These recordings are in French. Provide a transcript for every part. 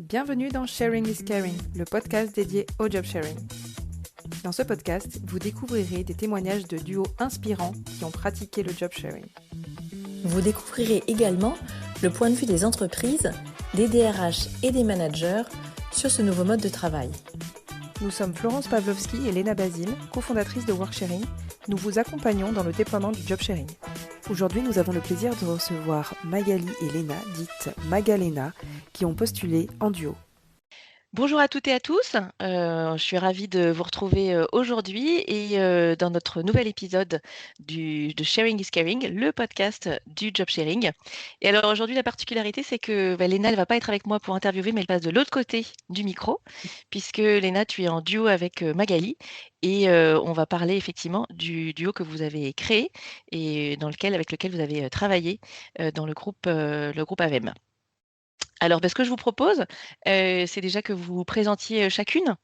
Bienvenue dans Sharing is Caring, le podcast dédié au job sharing. Dans ce podcast, vous découvrirez des témoignages de duos inspirants qui ont pratiqué le job sharing. Vous découvrirez également le point de vue des entreprises, des DRH et des managers sur ce nouveau mode de travail. Nous sommes Florence Pavlovski et Léna Basile, cofondatrices de Worksharing. Nous vous accompagnons dans le déploiement du job sharing. Aujourd'hui, nous avons le plaisir de recevoir Magali et Léna, dites Magalena, qui ont postulé en duo. Bonjour à toutes et à tous, je suis ravie de vous retrouver aujourd'hui et dans notre nouvel épisode de Sharing is Caring, le podcast du job sharing. Et alors aujourd'hui, la particularité, c'est que Léna, elle ne va pas être avec moi pour interviewer, mais elle passe de l'autre côté du micro, puisque Léna, tu es en duo avec Magali et on va parler effectivement du duo que vous avez créé et avec lequel vous avez travaillé dans le groupe AVEM. Alors, ce que je vous propose, c'est déjà que vous vous présentiez chacune.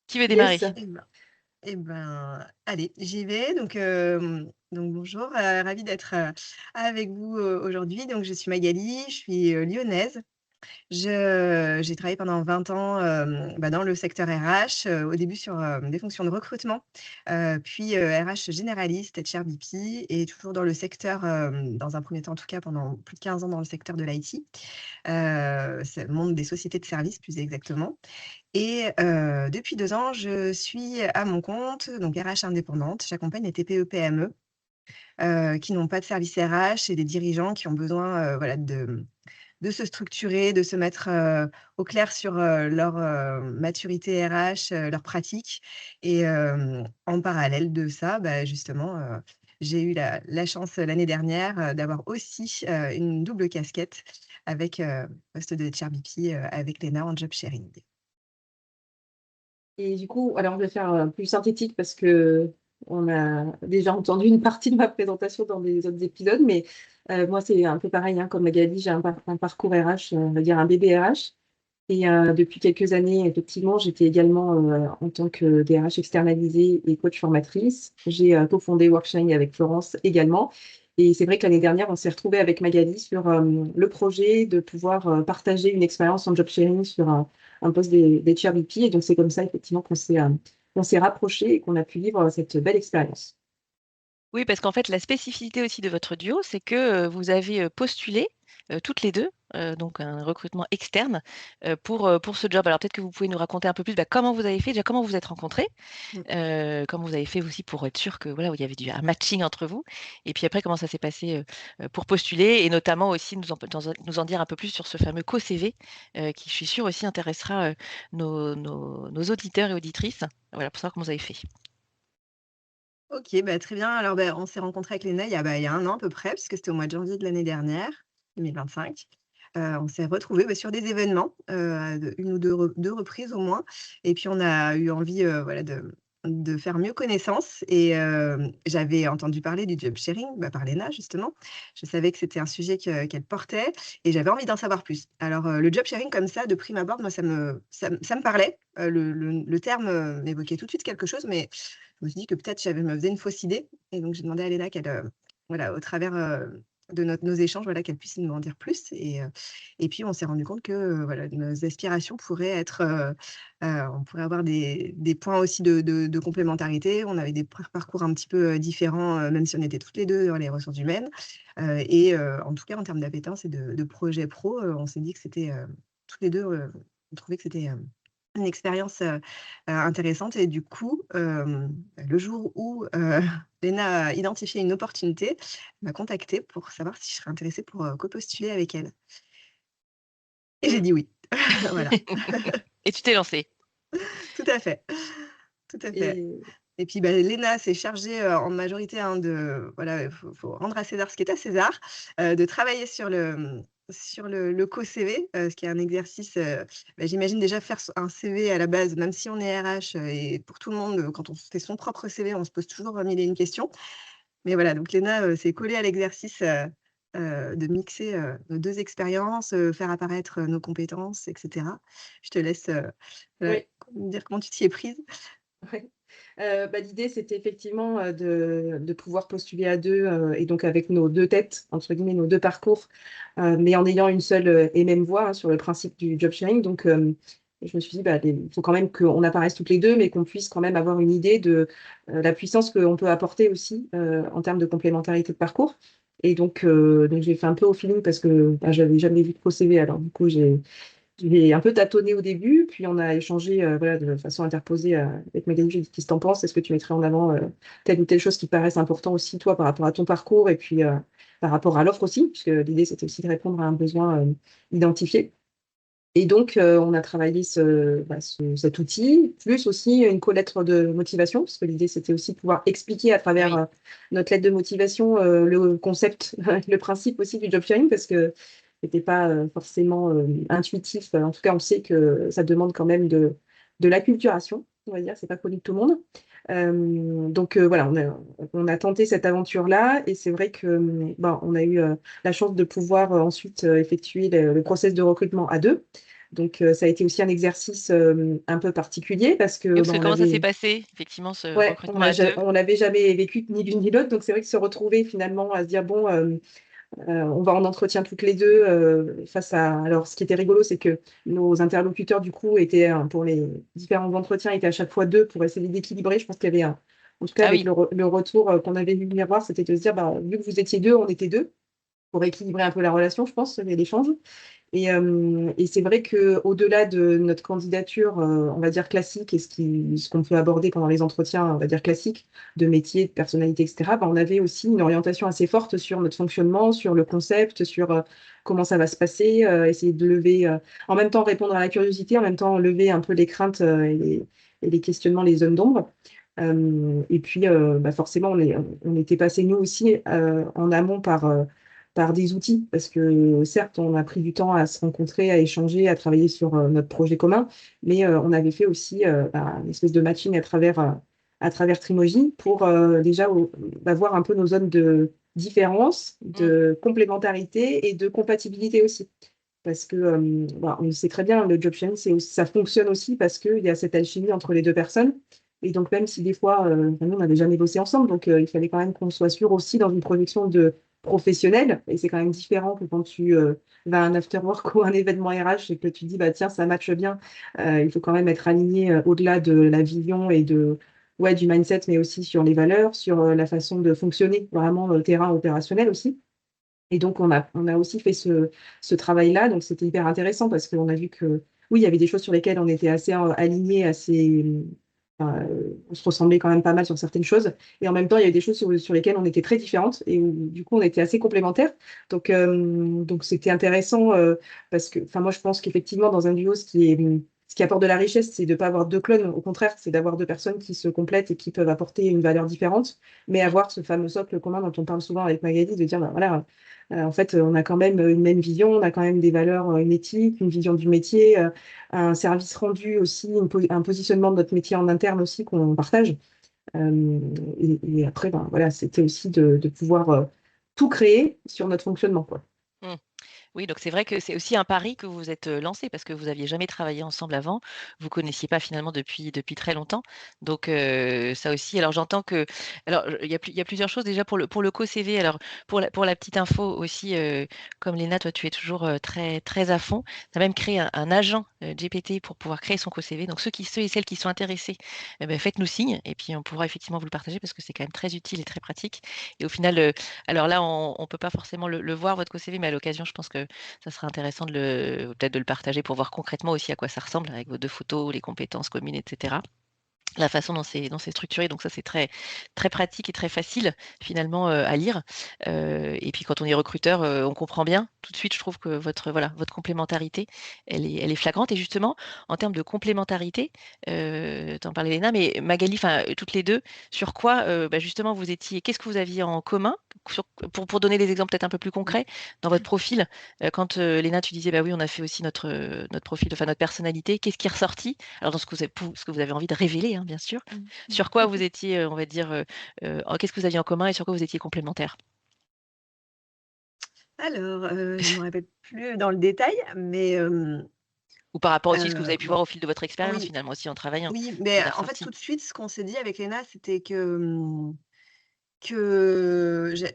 Qui veut démarrer? Yes. Allez, j'y vais. Donc bonjour, ravie d'être avec vous aujourd'hui. Donc, je suis Magali, je suis lyonnaise. J'ai travaillé pendant 20 ans dans le secteur RH, au début sur des fonctions de recrutement, puis RH généraliste, HR VP, et toujours dans le secteur, dans un premier temps en tout cas, pendant plus de 15 ans dans le secteur de l'IT, c'est le monde des sociétés de services plus exactement. Et depuis 2 ans, je suis à mon compte, donc RH indépendante. J'accompagne les TPE-PME qui n'ont pas de service RH et des dirigeants qui ont besoin de se structurer, de se mettre au clair sur leur maturité RH, leurs pratiques. Et en parallèle de ça, justement, j'ai eu la chance l'année dernière d'avoir aussi une double casquette avec poste de HRBP avec Léna en job sharing. Et du coup, alors je vais faire plus synthétique parce que on a déjà entendu une partie de ma présentation dans les autres épisodes, mais moi c'est un peu pareil, comme Magali, j'ai un parcours RH, on va dire un bébé RH. Et depuis quelques années, effectivement, j'étais également en tant que DRH externalisée et coach formatrice. J'ai cofondé Worksharing avec Florence également. Et c'est vrai que l'année dernière, on s'est retrouvés avec Magali sur le projet de pouvoir partager une expérience en job sharing sur un poste d'HR VP. Et donc, c'est comme ça, effectivement, qu'on s'est rapprochés et qu'on a pu vivre cette belle expérience. Oui, parce qu'en fait, la spécificité aussi de votre duo, c'est que vous avez postulé toutes les deux, donc un recrutement externe pour ce job. Alors peut-être que vous pouvez nous raconter un peu plus comment vous avez fait, déjà comment vous vous êtes rencontrés, comment vous avez fait aussi pour être sûr que voilà, il y avait un matching entre vous, et puis après comment ça s'est passé pour postuler, et notamment aussi nous en dire un peu plus sur ce fameux co-CV qui, je suis sûre, aussi intéressera nos auditeurs et auditrices. Voilà, pour savoir comment vous avez fait. OK, très bien. Alors, on s'est rencontrés avec Léna il y a 1 an à peu près, puisque c'était au mois de janvier de l'année dernière, 2025. On s'est retrouvés, sur des événements, à 1 ou 2 reprises au moins, et puis on a eu envie, de faire mieux connaissance. Et j'avais entendu parler du job sharing, par Léna justement. Je savais que c'était un sujet qu'elle portait et j'avais envie d'en savoir plus. Alors, le job sharing comme ça, de prime abord, moi ça me parlait. Le terme, m'évoquait tout de suite quelque chose, mais je me suis dit que peut-être je me faisais une fausse idée, et donc j'ai demandé à Léna qu'elle, au travers, de nos échanges, qu'elle puisse nous en dire plus. Et puis on s'est rendu compte que, nos aspirations pourraient être, on pourrait avoir des points aussi de complémentarité. On avait des parcours un petit peu, différents, même si on était toutes les 2 dans les ressources humaines. En tout cas, en termes d'appétence et de projets pro, on s'est dit que c'était, toutes les 2, on trouvait que c'était, une expérience intéressante. Et du coup, le jour où Léna a identifié une opportunité, elle m'a contactée pour savoir si je serais intéressée pour co-postuler avec elle. Et j'ai dit oui. Voilà. Et tu t'es lancée. Tout à fait. Tout à fait. Et puis, Léna s'est chargée en majorité, il faut rendre à César ce qui est à César, de travailler sur le co-CV, ce qui est un exercice, j'imagine déjà faire un CV à la base, même si on est RH, et pour tout le monde, quand on fait son propre CV, on se pose toujours 1000 et une questions. Mais voilà, donc Léna s'est collée à l'exercice de mixer nos 2 expériences, faire apparaître nos compétences, et cetera. Je te laisse Oui. me dire comment tu t'y es prise. Ouais. L'idée, c'était effectivement de pouvoir postuler à deux et donc avec nos deux têtes, entre guillemets, nos deux parcours, mais en ayant une seule et même voix sur le principe du job sharing. Donc, je me suis dit, il faut quand même qu'on apparaisse toutes les deux, mais qu'on puisse quand même avoir une idée de la puissance qu'on peut apporter aussi en termes de complémentarité de parcours. Et donc j'ai fait un peu au feeling parce que je n'avais jamais vu de pro CV. Alors, du coup, j'ai un peu tâtonné au début, puis on a échangé voilà, de façon interposée avec Magali. J'ai dit, qu'est-ce que tu en penses? Est-ce que tu mettrais en avant telle ou telle chose qui te paraisse important aussi, toi, par rapport à ton parcours et puis par rapport à l'offre aussi, puisque l'idée, c'était aussi de répondre à un besoin identifié. Et donc, on a travaillé cet outil, plus aussi une co-lettre de motivation, parce que l'idée, c'était aussi de pouvoir expliquer à travers Oui. notre lettre de motivation le concept, le principe aussi du job sharing, parce que c'était pas forcément intuitif. En tout cas, on sait que ça demande quand même de l'acculturation, on va dire, c'est pas connu de tout le monde. Voilà, on a tenté cette aventure-là, et c'est vrai que on a eu la chance de pouvoir ensuite effectuer le process de recrutement à deux. Donc, ça a été aussi un exercice un peu particulier parce que Et parce que on comment ça s'est avait, passé, effectivement, ce ouais, on recrutement a à deux? on n'avait jamais vécu ni l'une ni l'autre. Donc, c'est vrai que se retrouver finalement à se dire, bon, on va en entretien toutes les deux face à. Alors, ce qui était rigolo, c'est que nos interlocuteurs, du coup, étaient, pour les différents entretiens, étaient à chaque fois deux pour essayer d'équilibrer. Je pense qu'il y avait en tout cas, Ah avec oui, le retour qu'on avait vu venir voir, c'était de se dire, vu que vous étiez deux, on était deux, pour équilibrer un peu la relation, je pense, et l'échange. Et c'est vrai qu'au-delà de notre candidature, on va dire classique, et ce qu'on peut aborder pendant les entretiens, on va dire classiques, de métier, de personnalité, etc., on avait aussi une orientation assez forte sur notre fonctionnement, sur le concept, sur comment ça va se passer, essayer de lever, en même temps répondre à la curiosité, en même temps lever un peu les craintes et les questionnements, les zones d'ombre. Et puis, forcément, on était passé, nous aussi, en amont par des outils, parce que certes, on a pris du temps à se rencontrer, à échanger, à travailler sur notre projet commun, mais on avait fait aussi une espèce de matching à travers Trimoji pour déjà voir un peu nos zones de différence, mm, de complémentarité et de compatibilité aussi. Parce que on le sait très bien, le job sharing, ça fonctionne aussi parce qu'il y a cette alchimie entre les deux personnes. Et donc, même si des fois, nous, on n'avait jamais bossé ensemble, donc il fallait quand même qu'on soit sûr aussi dans une projection de professionnel. Et c'est quand même différent que quand tu vas à un after-work ou un événement RH et que tu dis, tiens, ça matche bien. Il faut quand même être aligné au-delà de la vision et ouais, du mindset, mais aussi sur les valeurs, sur la façon de fonctionner vraiment dans le terrain opérationnel aussi. Et donc, on a aussi fait ce travail-là. Donc, c'était hyper intéressant parce qu'on a vu que, oui, il y avait des choses sur lesquelles on était assez alignés, on se ressemblait quand même pas mal sur certaines choses. Et en même temps, il y avait des choses sur lesquelles on était très différentes et où, du coup, on était assez complémentaires. Donc c'était intéressant parce que, moi, je pense qu'effectivement, dans un duo, ce qui apporte de la richesse, c'est de ne pas avoir deux clones. Au contraire, c'est d'avoir deux personnes qui se complètent et qui peuvent apporter une valeur différente, mais mm. avoir ce fameux socle commun dont on parle souvent avec Magali, de dire, voilà, en fait, on a quand même une même vision, on a quand même des valeurs, une éthique, une vision du métier, un service rendu aussi, un positionnement de notre métier en interne aussi qu'on partage. Et après, voilà, c'était aussi de pouvoir tout créer sur notre fonctionnement, quoi. Mm. Oui, donc c'est vrai que c'est aussi un pari que vous vous êtes lancé parce que vous aviez jamais travaillé ensemble avant. Vous connaissiez pas finalement depuis très longtemps. Donc ça aussi. Alors j'entends que, alors il y a plusieurs choses déjà pour le co-CV. Alors pour la petite info aussi, comme Léna, toi tu es toujours très très à fond. Tu as même créé un agent GPT pour pouvoir créer son co-CV. Donc ceux et celles qui sont intéressés, eh ben, faites-nous signe et puis on pourra effectivement vous le partager parce que c'est quand même très utile et très pratique. Et au final, alors là on peut pas forcément le voir votre co-CV, mais à l'occasion je pense que ça sera intéressant peut-être de le partager pour voir concrètement aussi à quoi ça ressemble avec vos deux photos, les compétences communes, etc. La façon dont c'est structuré, donc ça c'est très très pratique et très facile finalement à lire. Et puis quand on est recruteur, on comprend bien tout de suite. Je trouve que votre complémentarité, elle est flagrante. Et justement, en termes de complémentarité, t'en parlais Léna, mais Magali, enfin toutes les deux, sur quoi justement qu'est-ce que vous aviez en commun pour donner des exemples peut-être un peu plus concrets dans votre profil. Quand Léna, tu disais bah oui, on a fait aussi notre profil, enfin notre personnalité. Qu'est-ce qui est ressorti? Alors dans ce que vous avez envie de révéler, hein, bien sûr. Sur quoi vous étiez, on va dire, qu'est-ce que vous aviez en commun et sur quoi vous étiez complémentaires? Alors, je ne me rappelle plus dans le détail, mais Ou par rapport aussi à ce que vous avez pu Bon, voir au fil de votre expérience, oui, finalement, aussi en travaillant, oui, qui mais est en fait, ressorti. tout de suite, ce qu'on s'est dit avec Léna, c'était que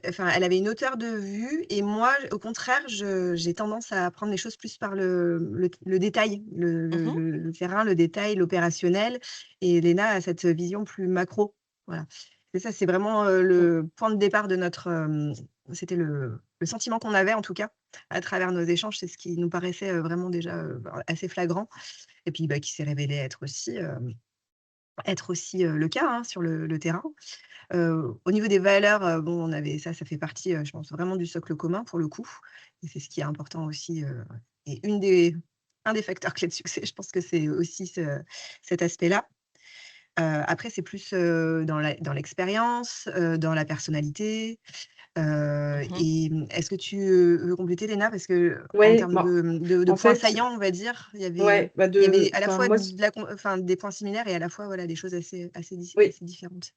enfin, elle avait une hauteur de vue et moi, au contraire, j'ai tendance à prendre les choses plus par le détail, Mmh. le terrain, le détail, l'opérationnel. Et Léna a cette vision plus macro. Voilà. Et ça, c'est vraiment Mmh. le point de départ de notre. C'était le sentiment qu'on avait, en tout cas, à travers nos échanges. C'est ce qui nous paraissait vraiment déjà assez flagrant. Et puis, bah, qui s'est révélé être aussi le cas hein, sur le terrain. Au niveau des valeurs, bon, on avait ça fait partie, je pense vraiment du socle commun pour le coup et c'est ce qui est important aussi, et un des facteurs clés de succès, je pense que c'est aussi cet aspect-là. Après c'est plus, dans l'expérience, dans la personnalité, Mmh. et est-ce que tu, veux compléter Léna? Parce que en Ouais, termes bon, de en points fait, saillants, on va dire, ouais, bah il y avait à la enfin, fois moi, de la con enfin des points similaires et à la fois, voilà, des choses oui. assez différentes.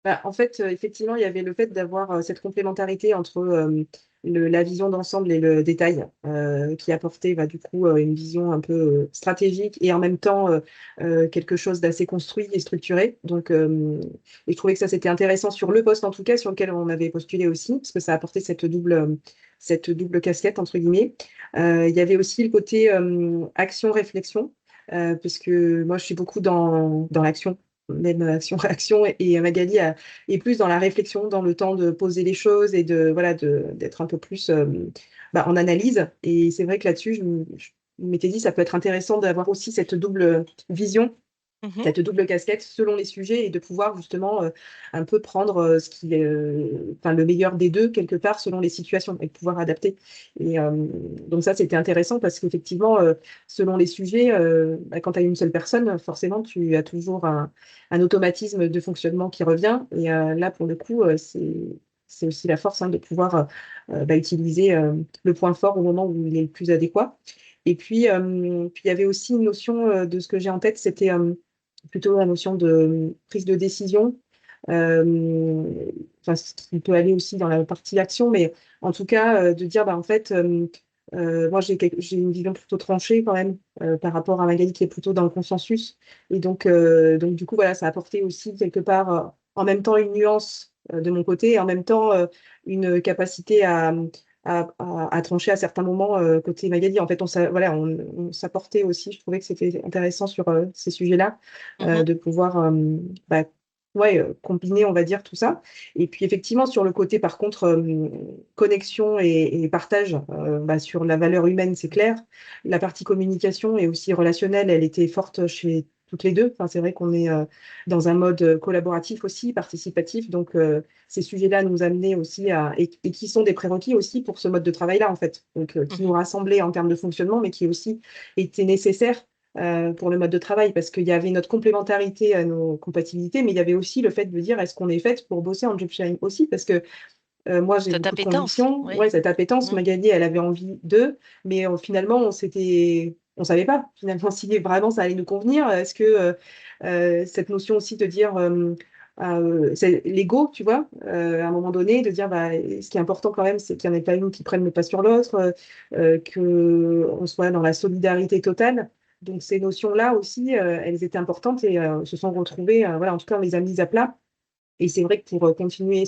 Bah, en fait, effectivement, il y avait le fait d'avoir, cette complémentarité entre, la vision d'ensemble et le détail, qui apportait, bah, du coup, une vision un peu, stratégique et en même temps, quelque chose d'assez construit et structuré. Donc, et je trouvais que ça, c'était intéressant sur le poste, en tout cas, sur lequel on avait postulé aussi, parce que ça apportait cette double «casquette» entre guillemets. Il y avait aussi le côté, action-réflexion, parce que moi, je suis beaucoup dans l'action, même action-réaction et Magali est plus dans la réflexion, dans le temps de poser les choses et de voilà, d'être un peu plus, bah, en analyse et c'est vrai que là-dessus, je m'étais dit: «Ça peut être intéressant d'avoir aussi cette double vision, Mmh. cette double casquette selon les sujets et de pouvoir justement, un peu prendre, ce qui est, enfin le meilleur des 2 quelque part selon les situations et de pouvoir adapter et donc ça c'était intéressant parce qu'effectivement, selon les sujets, bah, quand tu as une seule personne, forcément tu as toujours un automatisme de fonctionnement qui revient et là pour le coup, c'est aussi la force, hein, de pouvoir, bah, utiliser, le point fort au moment où il est le plus adéquat et puis il y avait aussi une notion, de ce que j'ai en tête, c'était, plutôt la notion de prise de décision, hem, enfin, ce qui peut aller aussi dans la partie action, mais en tout cas, de dire, bah, en fait, moi j'ai une vision plutôt tranchée quand même, par rapport à Magali qui est plutôt dans le consensus et donc du coup, voilà, ça a apporté aussi quelque part, en même temps une nuance, de mon côté et en même temps, une capacité à trancher à certains moments, côté Magali. En fait, voilà, on s'apportait aussi, je trouvais que c'était intéressant sur, ces sujets-là, Mmh. de pouvoir, bah, ouais, combiner, on va dire, tout ça et puis effectivement, sur le côté, par contre, connexion et partage, bah, sur la valeur humaine, c'est clair. La partie communication et aussi relationnelle, elle était forte chez toutes les 2. Enfin, c'est vrai qu'on est, dans un mode, collaboratif aussi, participatif donc ces sujets-là nous amenaient aussi à et qui sont des prérequis aussi pour ce mode de travail-là, en fait. Donc qui Mmh. nous rassemblaient en termes de fonctionnement, mais qui aussi étaient nécessaires, pour le mode de travail. Parce qu'il y avait notre complémentarité à nos compatibilités, mais il y avait aussi le fait de dire: «Est-ce qu'on est faite pour bosser en job sharing aussi?» parce que, moi, j'ai Cette beaucoup de appétence, convictions. oui. Ouais, cette appétence, Mmh. Magali, elle avait envie d'eux, mais finalement, on savait pas, finalement, si vraiment ça allait nous convenir. Est-ce que, cette notion aussi de dire, c'est l'ego, tu vois? À un moment donné, de dire, bah, ce qui est important quand même, c'est qu'il y en ait pas une qui prenne le pas sur l'autre, qu'on soit dans la solidarité totale. Donc ces notions-là aussi, elles étaient importantes et se sont retrouvées, voilà, en tout cas, on les a mises à plat et c'est vrai que pour, continuer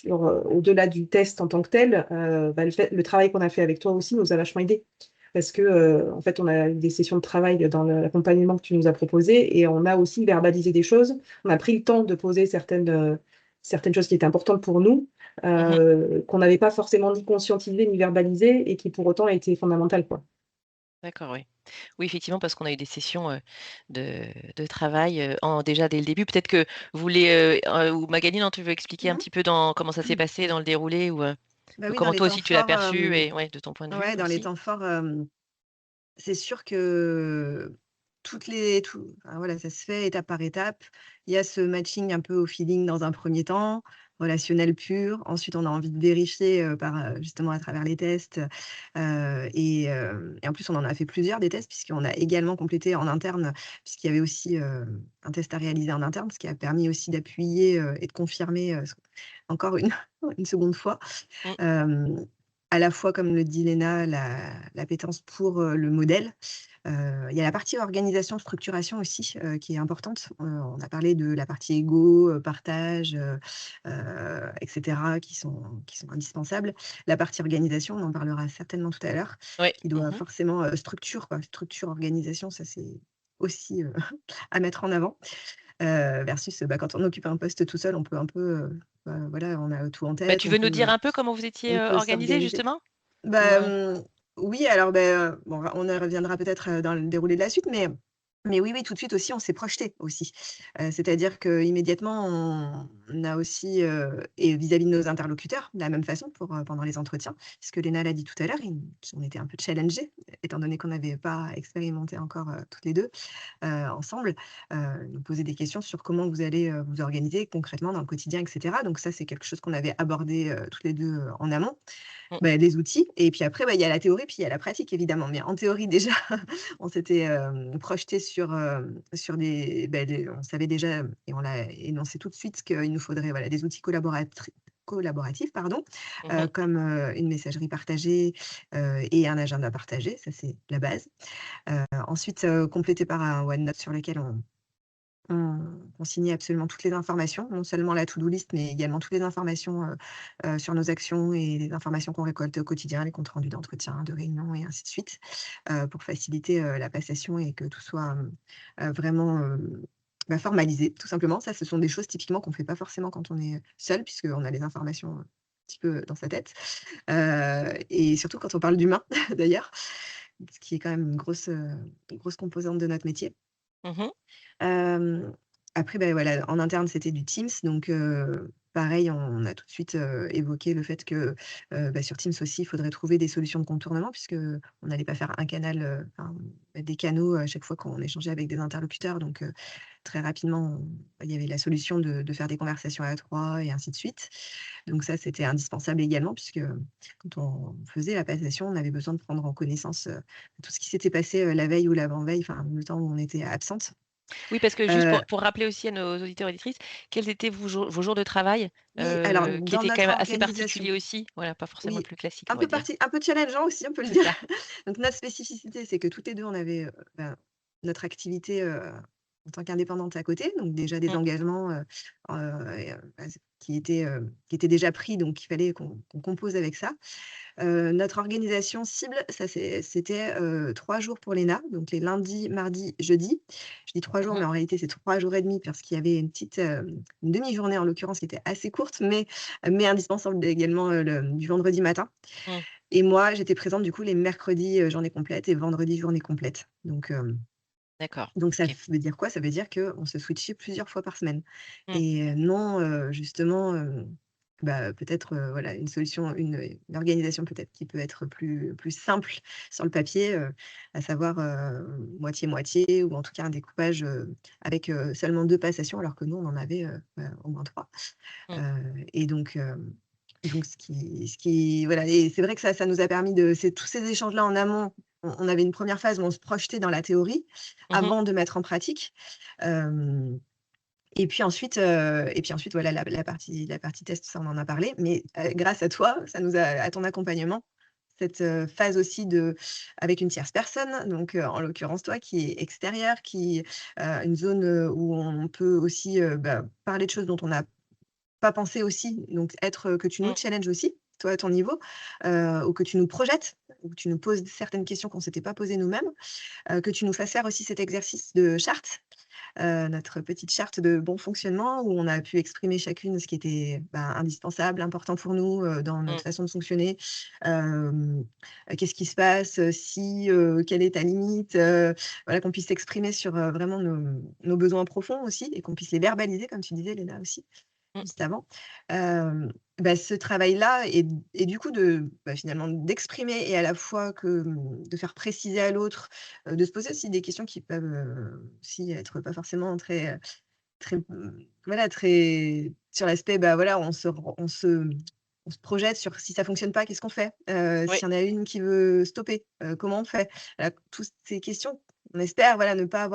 au-delà du test en tant que tel, bah, le travail qu'on a fait avec toi aussi nous a vachement aidés. Parce que, en fait, on a eu des sessions de travail dans l'accompagnement que tu nous as proposé et on a aussi verbalisé des choses. On a pris le temps de poser certaines choses qui étaient importantes pour nous, Mmh. qu'on n'avait pas forcément ni conscientisées ni verbalisées et qui pour autant étaient fondamentales, quoi. D'accord, oui. Oui, effectivement, parce qu'on a eu des sessions, de travail, en déjà dès le début. Peut-être que vous voulez, ou Magali, non, tu veux expliquer un Mmh. petit peu dans comment ça s'est passé dans le déroulé ou, Bah oui, dans comment les toi temps aussi tu l'as forts, perçu et ouais, de ton point de vue ouais, dans les aussi? temps forts, c'est sûr que enfin, voilà, ça se fait étape par étape. Il y a ce matching un peu au feeling dans un premier temps, relationnel pur. Ensuite, on a envie de vérifier, justement à travers les tests, et en plus, on en a fait plusieurs des tests puisqu'on a également complété en interne, puisqu'il y avait aussi, un test à réaliser en interne, ce qui a permis aussi d'appuyer, et de confirmer, encore une une seconde fois. Mmh. Hem à la fois, comme le dit Léna, l'appétence pour le modèle. Il y a la partie organisation, structuration aussi, qui est importante. On a parlé de la partie égo, partage, etc., qui sont indispensables. La partie organisation, on en parlera certainement tout à l'heure, Oui. qui doit forcément structure, quoi. Structure, organisation, ça c'est aussi à mettre en avant. Versus quand on occupe un poste tout seul, on peut un peu, voilà, on a tout en Bah, tête, tu veux nous dire on un peu comment vous étiez peut organisé s'organiser. justement? Bah, oui, alors, bon, on y reviendra peut-être, dans le déroulé de la suite, mais oui, oui, tout de suite aussi, on s'est projeté aussi. C'est-à-dire qu'immédiatement, on a aussi, et vis-à-vis de nos interlocuteurs, de la même façon pendant les entretiens, puisque Léna l'a dit tout à l'heure, on était un peu challengés, étant donné qu'on n'avait pas expérimenté encore, toutes les 2 ensemble, nous poser des questions sur comment vous allez, vous organiser concrètement dans le quotidien, et cetera. Donc ça, c'est quelque chose qu'on avait abordé, toutes les 2 en amont. Mmh. Les outils et puis après, il y a la théorie, puis il y a la pratique évidemment. Mais en théorie déjà, on s'était, projetés sur on savait déjà et on l'a énoncé tout de suite qu'il nous faudrait, voilà, des outils collaboratifs, pardon, Mmh. comme, une messagerie partagée, et un agenda partagé, ça c'est la base. Ensuite, complété par un OneNote sur lequel on signait absolument toutes les informations, non seulement la to-do list, mais également toutes les informations, sur nos actions et les informations qu'on récolte au quotidien, les comptes rendus d'entretien, de réunions et ainsi de suite, pour faciliter, la passation et que tout soit, vraiment, formalisé, tout simplement. Ça, ce sont des choses typiquement qu'on ne fait pas forcément quand on est seul, puisqu'on a les informations, un petit peu dans sa tête, et surtout quand on parle d'humain d'ailleurs, ce qui est quand même une grosse composante de notre métier. Mmh. Hem, Après, voilà, en interne, c'était du Teams, donc pareil, on a tout de suite, évoqué le fait que, sur Teams aussi, il faudrait trouver des solutions de contournement puisqu'on n'allait pas faire un canal, des canaux à chaque fois qu'on échangeait avec des interlocuteurs, donc très rapidement, il y avait la solution de faire des conversations à 3 et ainsi de suite. Donc ça, c'était indispensable également puisque, quand on faisait la passation, on avait besoin de prendre en connaissance, tout ce qui s'était passé, la veille ou l'avant-veille, enfin, le temps où on était absente. Oui, parce que juste Heu, pour rappeler aussi à nos auditeurs et auditrices, quels étaient vos jours de travail, oui, alors qui dans étaient quand notre même assez organisation, particuliers aussi? Voilà, pas forcément le oui, plus classique, on va dire. un peu challengeant aussi, on peut le C'est dire. ça. Donc notre spécificité, c'est que toutes les 2, on avait, notre activité, en tant qu'indépendante à côté, donc déjà des Mmh. engagements, et qui étaient déjà pris, donc il fallait qu'on compose avec ça. Notre organisation cible, ça c'était, 3 jours pour l'ENA, donc les lundis, mardis, jeudis. Je dis 3 jours, Mmh. mais en réalité, c'est 3 jours et demi parce qu'il y avait une petite, une demi-journée en l'occurrence qui était assez courte, mais indispensable également, du vendredi matin. Mmh. Et moi, j'étais présente du coup les mercredis, journée complète et vendredi, journée complète. D'accord, Donc ça OK. veut dire quoi? Ça veut dire qu'on se switchait plusieurs fois par semaine Mmh. et non, justement, peut-être, voilà, une organisation peut-être qui peut être plus simple sur le papier, à savoir, moitié-moitié ou en tout cas un découpage, avec, seulement 2 passations alors que nous on en avait, au moins 3. Mmh. Et donc ce qui voilà, et c'est vrai que ça nous a permis tous ces échanges-là en amont, on avait une première phase où on se projetait dans la théorie Mmh. avant de mettre en pratique. Hem et puis ensuite voilà la partie test, ça on en a parlé, mais grâce à toi, à ton accompagnement, cette, phase aussi avec une tierce personne, donc en l'occurrence toi qui est extérieure, une zone, où on peut aussi, parler de choses dont on n'a pas penser aussi, donc que tu nous Mmh. challenges aussi, toi à ton niveau, ou que tu nous projettes, ou que tu nous poses certaines questions qu'on ne s'était pas posées nous-mêmes, que tu nous fasses faire aussi cet exercice de charte, notre petite charte de bon fonctionnement où on a pu exprimer chacune ce qui était, indispensable, important pour nous, dans notre Mmh. façon de fonctionner. Hem, Qu'est-ce qui se passe, si, quelle est ta limite? Voilà, qu'on puisse s'exprimer sur, vraiment nos besoins profonds aussi et qu'on puisse les verbaliser comme tu disais Léna aussi Mmh. juste avant. Hem, Ce travail-là et du coup finalement d'exprimer et à la fois de faire préciser à l'autre, de se poser aussi des questions qui peuvent, aussi être pas forcément très, voilà, très sur l'aspect, voilà, on se projette sur si ça fonctionne pas, qu'est-ce qu'on fait? Oui. S'il y en a une qui veut stopper, comment on fait? Voilà, toutes ces questions, on espère, voilà, ne pas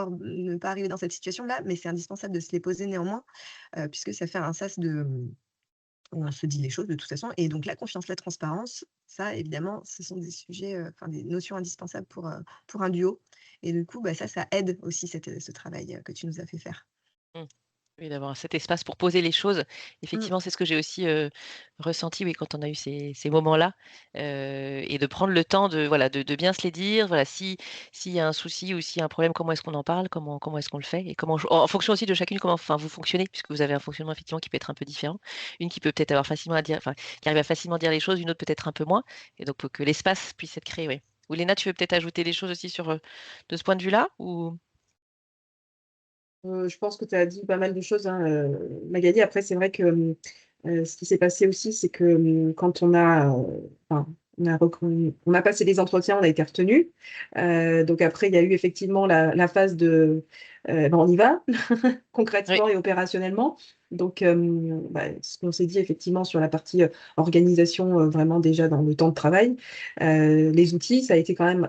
arriver dans cette situation-là, mais c'est indispensable de se les poser néanmoins, puisque ça fait un sas on se dit les choses de toute façon. Et donc la confiance, la transparence, ça évidemment, ce sont des sujets, enfin des notions indispensables pour un duo. Et du coup, ça aide aussi ce travail, que tu nous as fait faire. Mmh. Oui, d'avoir cet espace pour poser les choses. Mmh. Effectivement, c'est ce que j'ai aussi, ressenti, oui, quand on a eu ces moments-là, et de prendre le temps de, voilà, de bien se les dire. Voilà, s'il y a un souci ou s'il y a un problème, comment est-ce qu'on en parle? Comment est-ce qu'on le fait? Et comment en fonction aussi de chacune, comment, enfin, vous fonctionnez, puisque vous avez un fonctionnement effectivement qui peut être un peu différent. Une qui peut peut-être avoir facilement à dire, enfin, qui arrive à facilement dire les choses, une autre peut-être un peu moins, et donc pour que l'espace puisse être créé, oui. Ou Léna, tu veux peut-être ajouter des choses aussi sur, de ce point de vue-là? Ou Je pense que tu as dit pas mal de choses, hein, Magali. Après, c'est vrai que ce qui s'est passé aussi, c'est que quand enfin, on a passé les entretiens, on a été retenus. Donc après, il y a eu effectivement la phase de on y va, oui, concrètement et opérationnellement. Donc, ce qu'on s'est dit effectivement sur la partie organisation, vraiment déjà dans le temps de travail, les outils, ça a été quand même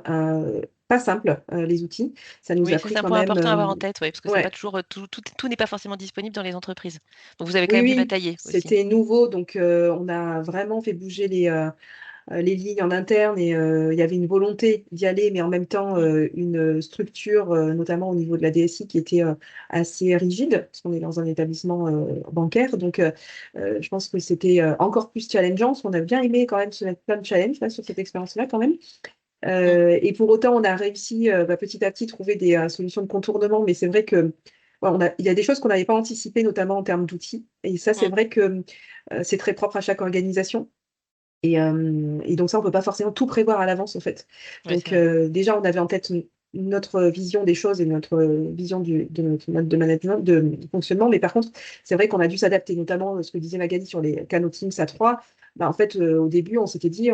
pas simple, les outils. Ça nous oui, a ça pris c'est un quand point même. important à avoir en tête, ouais, parce que c'est pas Ouais, toujours, tout n'est pas forcément disponible dans les entreprises. Donc vous avez quand oui, même dû oui, batailler aussi. c'était nouveau, donc on a vraiment fait bouger les lignes en interne et il y avait une volonté d'y aller, mais en même temps Mmh, une structure, notamment au niveau de la DSI, qui était assez rigide, parce qu'on est dans un établissement bancaire. Donc, je pense que c'était encore plus challengeant, parce qu'on a bien aimé quand même se mettre plein de challenges là, sur cette expérience-là quand même. mmh, Et pour autant, on a réussi petit à petit trouver des solutions de contournement, mais c'est vrai que il y a des choses qu'on n'avait pas anticipées, notamment en termes d'outils. Et ça, c'est mmh. vrai que c'est très propre à chaque organisation. Et donc ça, on peut pas forcément tout prévoir à l'avance, en fait. Ouais, c'est Donc vrai. déjà, on avait en tête notre vision des choses et notre vision de notre mode de management, de fonctionnement. Mais par contre, c'est vrai qu'on a dû s'adapter, notamment ce que disait Magali sur les canaux Teams à trois. Bah, en fait, au début, on s'était dit,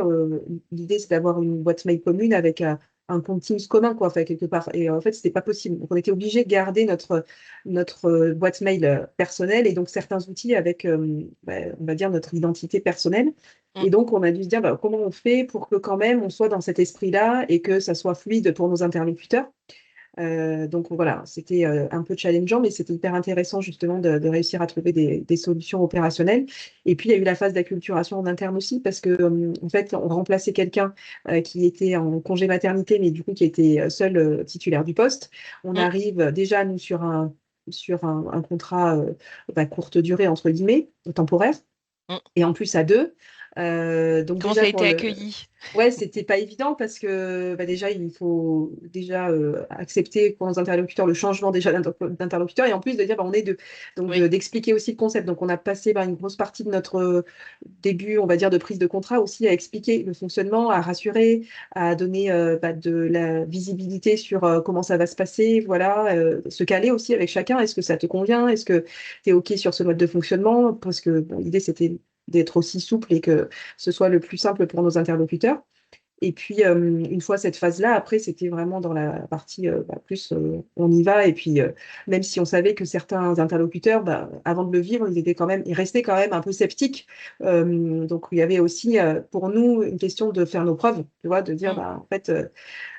l'idée, c'est d'avoir une boîte mail commune avec un compte Teams commun, quoi, enfin, quelque part. Et en fait, c'était pas possible. Donc, on était obligé de garder notre boîte mail personnelle et donc certains outils avec, on va dire, notre identité personnelle. Mmh. Et donc, on a dû se dire comment on fait pour que quand même on soit dans cet esprit-là et que ça soit fluide pour nos interlocuteurs. Donc voilà, c'était un peu challengeant, mais c'était hyper intéressant justement de réussir à trouver des solutions opérationnelles. Et puis, il y a eu la phase d'acculturation en interne aussi, parce que en fait, on remplaçait quelqu'un qui était en congé maternité, mais du coup qui était seul titulaire du poste. On Mmh. arrive déjà, nous, sur un contrat courte durée, entre guillemets, temporaire, Mmh. et en plus à deux. Donc Comment ça a déjà pour été le accueilli? ouais, c'était pas évident parce que déjà il faut déjà accepter pour nos interlocuteurs le changement déjà d'interlocuteur et en plus de dire on est deux. Donc Oui. d'expliquer aussi le concept. Donc on a passé une grosse partie de notre début, on va dire, de prise de contrat aussi à expliquer le fonctionnement, à rassurer, à donner de la visibilité sur comment ça va se passer, voilà, se caler aussi avec chacun. Est-ce que ça te convient? Est-ce que tu es OK sur ce mode de fonctionnement? Parce que bon, l'idée c'était d'être aussi souple et que ce soit le plus simple pour nos interlocuteurs. Et puis, une fois cette phase-là, après, c'était vraiment dans la partie plus on y va. Et puis, même si on savait que certains interlocuteurs, avant de le vivre, ils restaient quand même un peu sceptiques. Donc, il y avait aussi pour nous une question de faire nos preuves, tu vois, de dire, Mmh. en fait,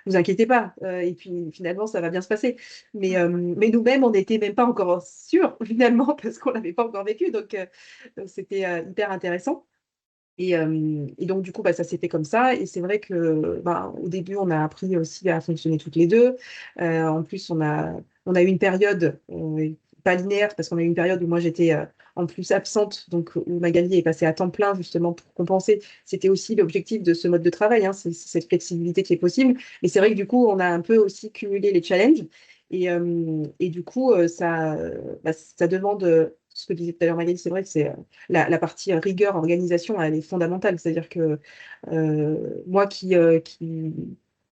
vous inquiétez pas. Et puis, finalement, ça va bien se passer. Mmh. Mais nous-mêmes, on n'était même pas encore sûrs, finalement, parce qu'on l'avait pas encore vécu. Donc c'était hyper intéressant. Et donc, du coup, ça s'est fait comme ça. Et c'est vrai que au début, on a appris aussi à fonctionner toutes les deux. En plus, on a eu une période pas linéaire parce qu'on a eu une période où moi, j'étais en plus absente, donc où Magali est passée à temps plein justement pour compenser. C'était aussi l'objectif de ce mode de travail, hein, c'est cette flexibilité qui est possible. Mais c'est vrai Mmh. que du coup, on a un peu aussi cumulé les challenges. Et du coup, ça demande ce que disait tout à l'heure Magali, c'est vrai que c'est la partie rigueur, organisation, elle est fondamentale. C'est-à-dire que moi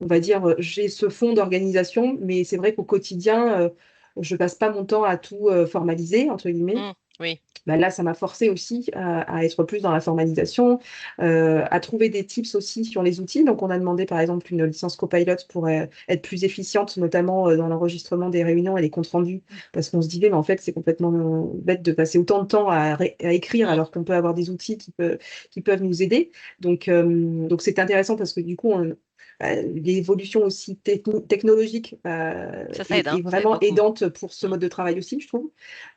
on va dire, j'ai ce fond d'organisation, mais c'est vrai qu'au quotidien, je passe pas mon temps à tout formaliser, entre guillemets. Mmh. Oui. Là, ça m'a forcé aussi à être plus dans la formalisation, à trouver des tips aussi sur les outils. Donc, on a demandé par exemple une licence Copilot pour être plus efficiente, notamment dans l'enregistrement des réunions et les comptes rendus, parce qu'on se disait, mais en fait, c'est complètement bête de passer autant de temps à écrire Mmh. alors qu'on peut avoir des outils qui peuvent nous aider. Donc c'est intéressant parce que du coup, l'évolution aussi technologique Ça aide, hein, est ça aide vraiment beaucoup. aidante pour ce mode de travail aussi, je trouve.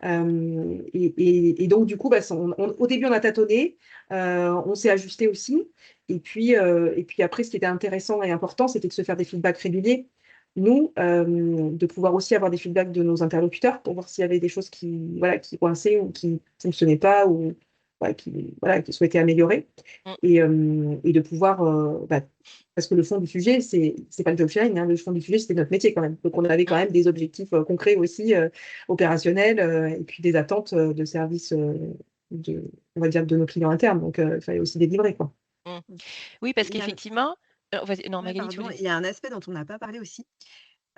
Et donc, du coup, au début, on a tâtonné, on s'est ajusté aussi. Et puis après, ce qui était intéressant et important, c'était de se faire des feedbacks réguliers. Nous, de pouvoir aussi avoir des feedbacks de nos interlocuteurs pour voir s'il y avait des choses qui coinçaient ou qui ne fonctionnaient pas ou qui souhaitaient améliorer. Mm. Et de pouvoir, parce que le fond du sujet, c'est pas le job sharing, hein, le fond du sujet, c'était notre métier quand même. Donc, on avait quand même des objectifs concrets aussi, opérationnels, et puis des attentes de service, on va dire, de nos clients internes. Donc, il fallait aussi délivrer, quoi. Oui, parce Il y a, qu'effectivement, vas-y, non, ouais, Magali, tu pardon, voulais. il y a un aspect dont on n'a pas parlé aussi.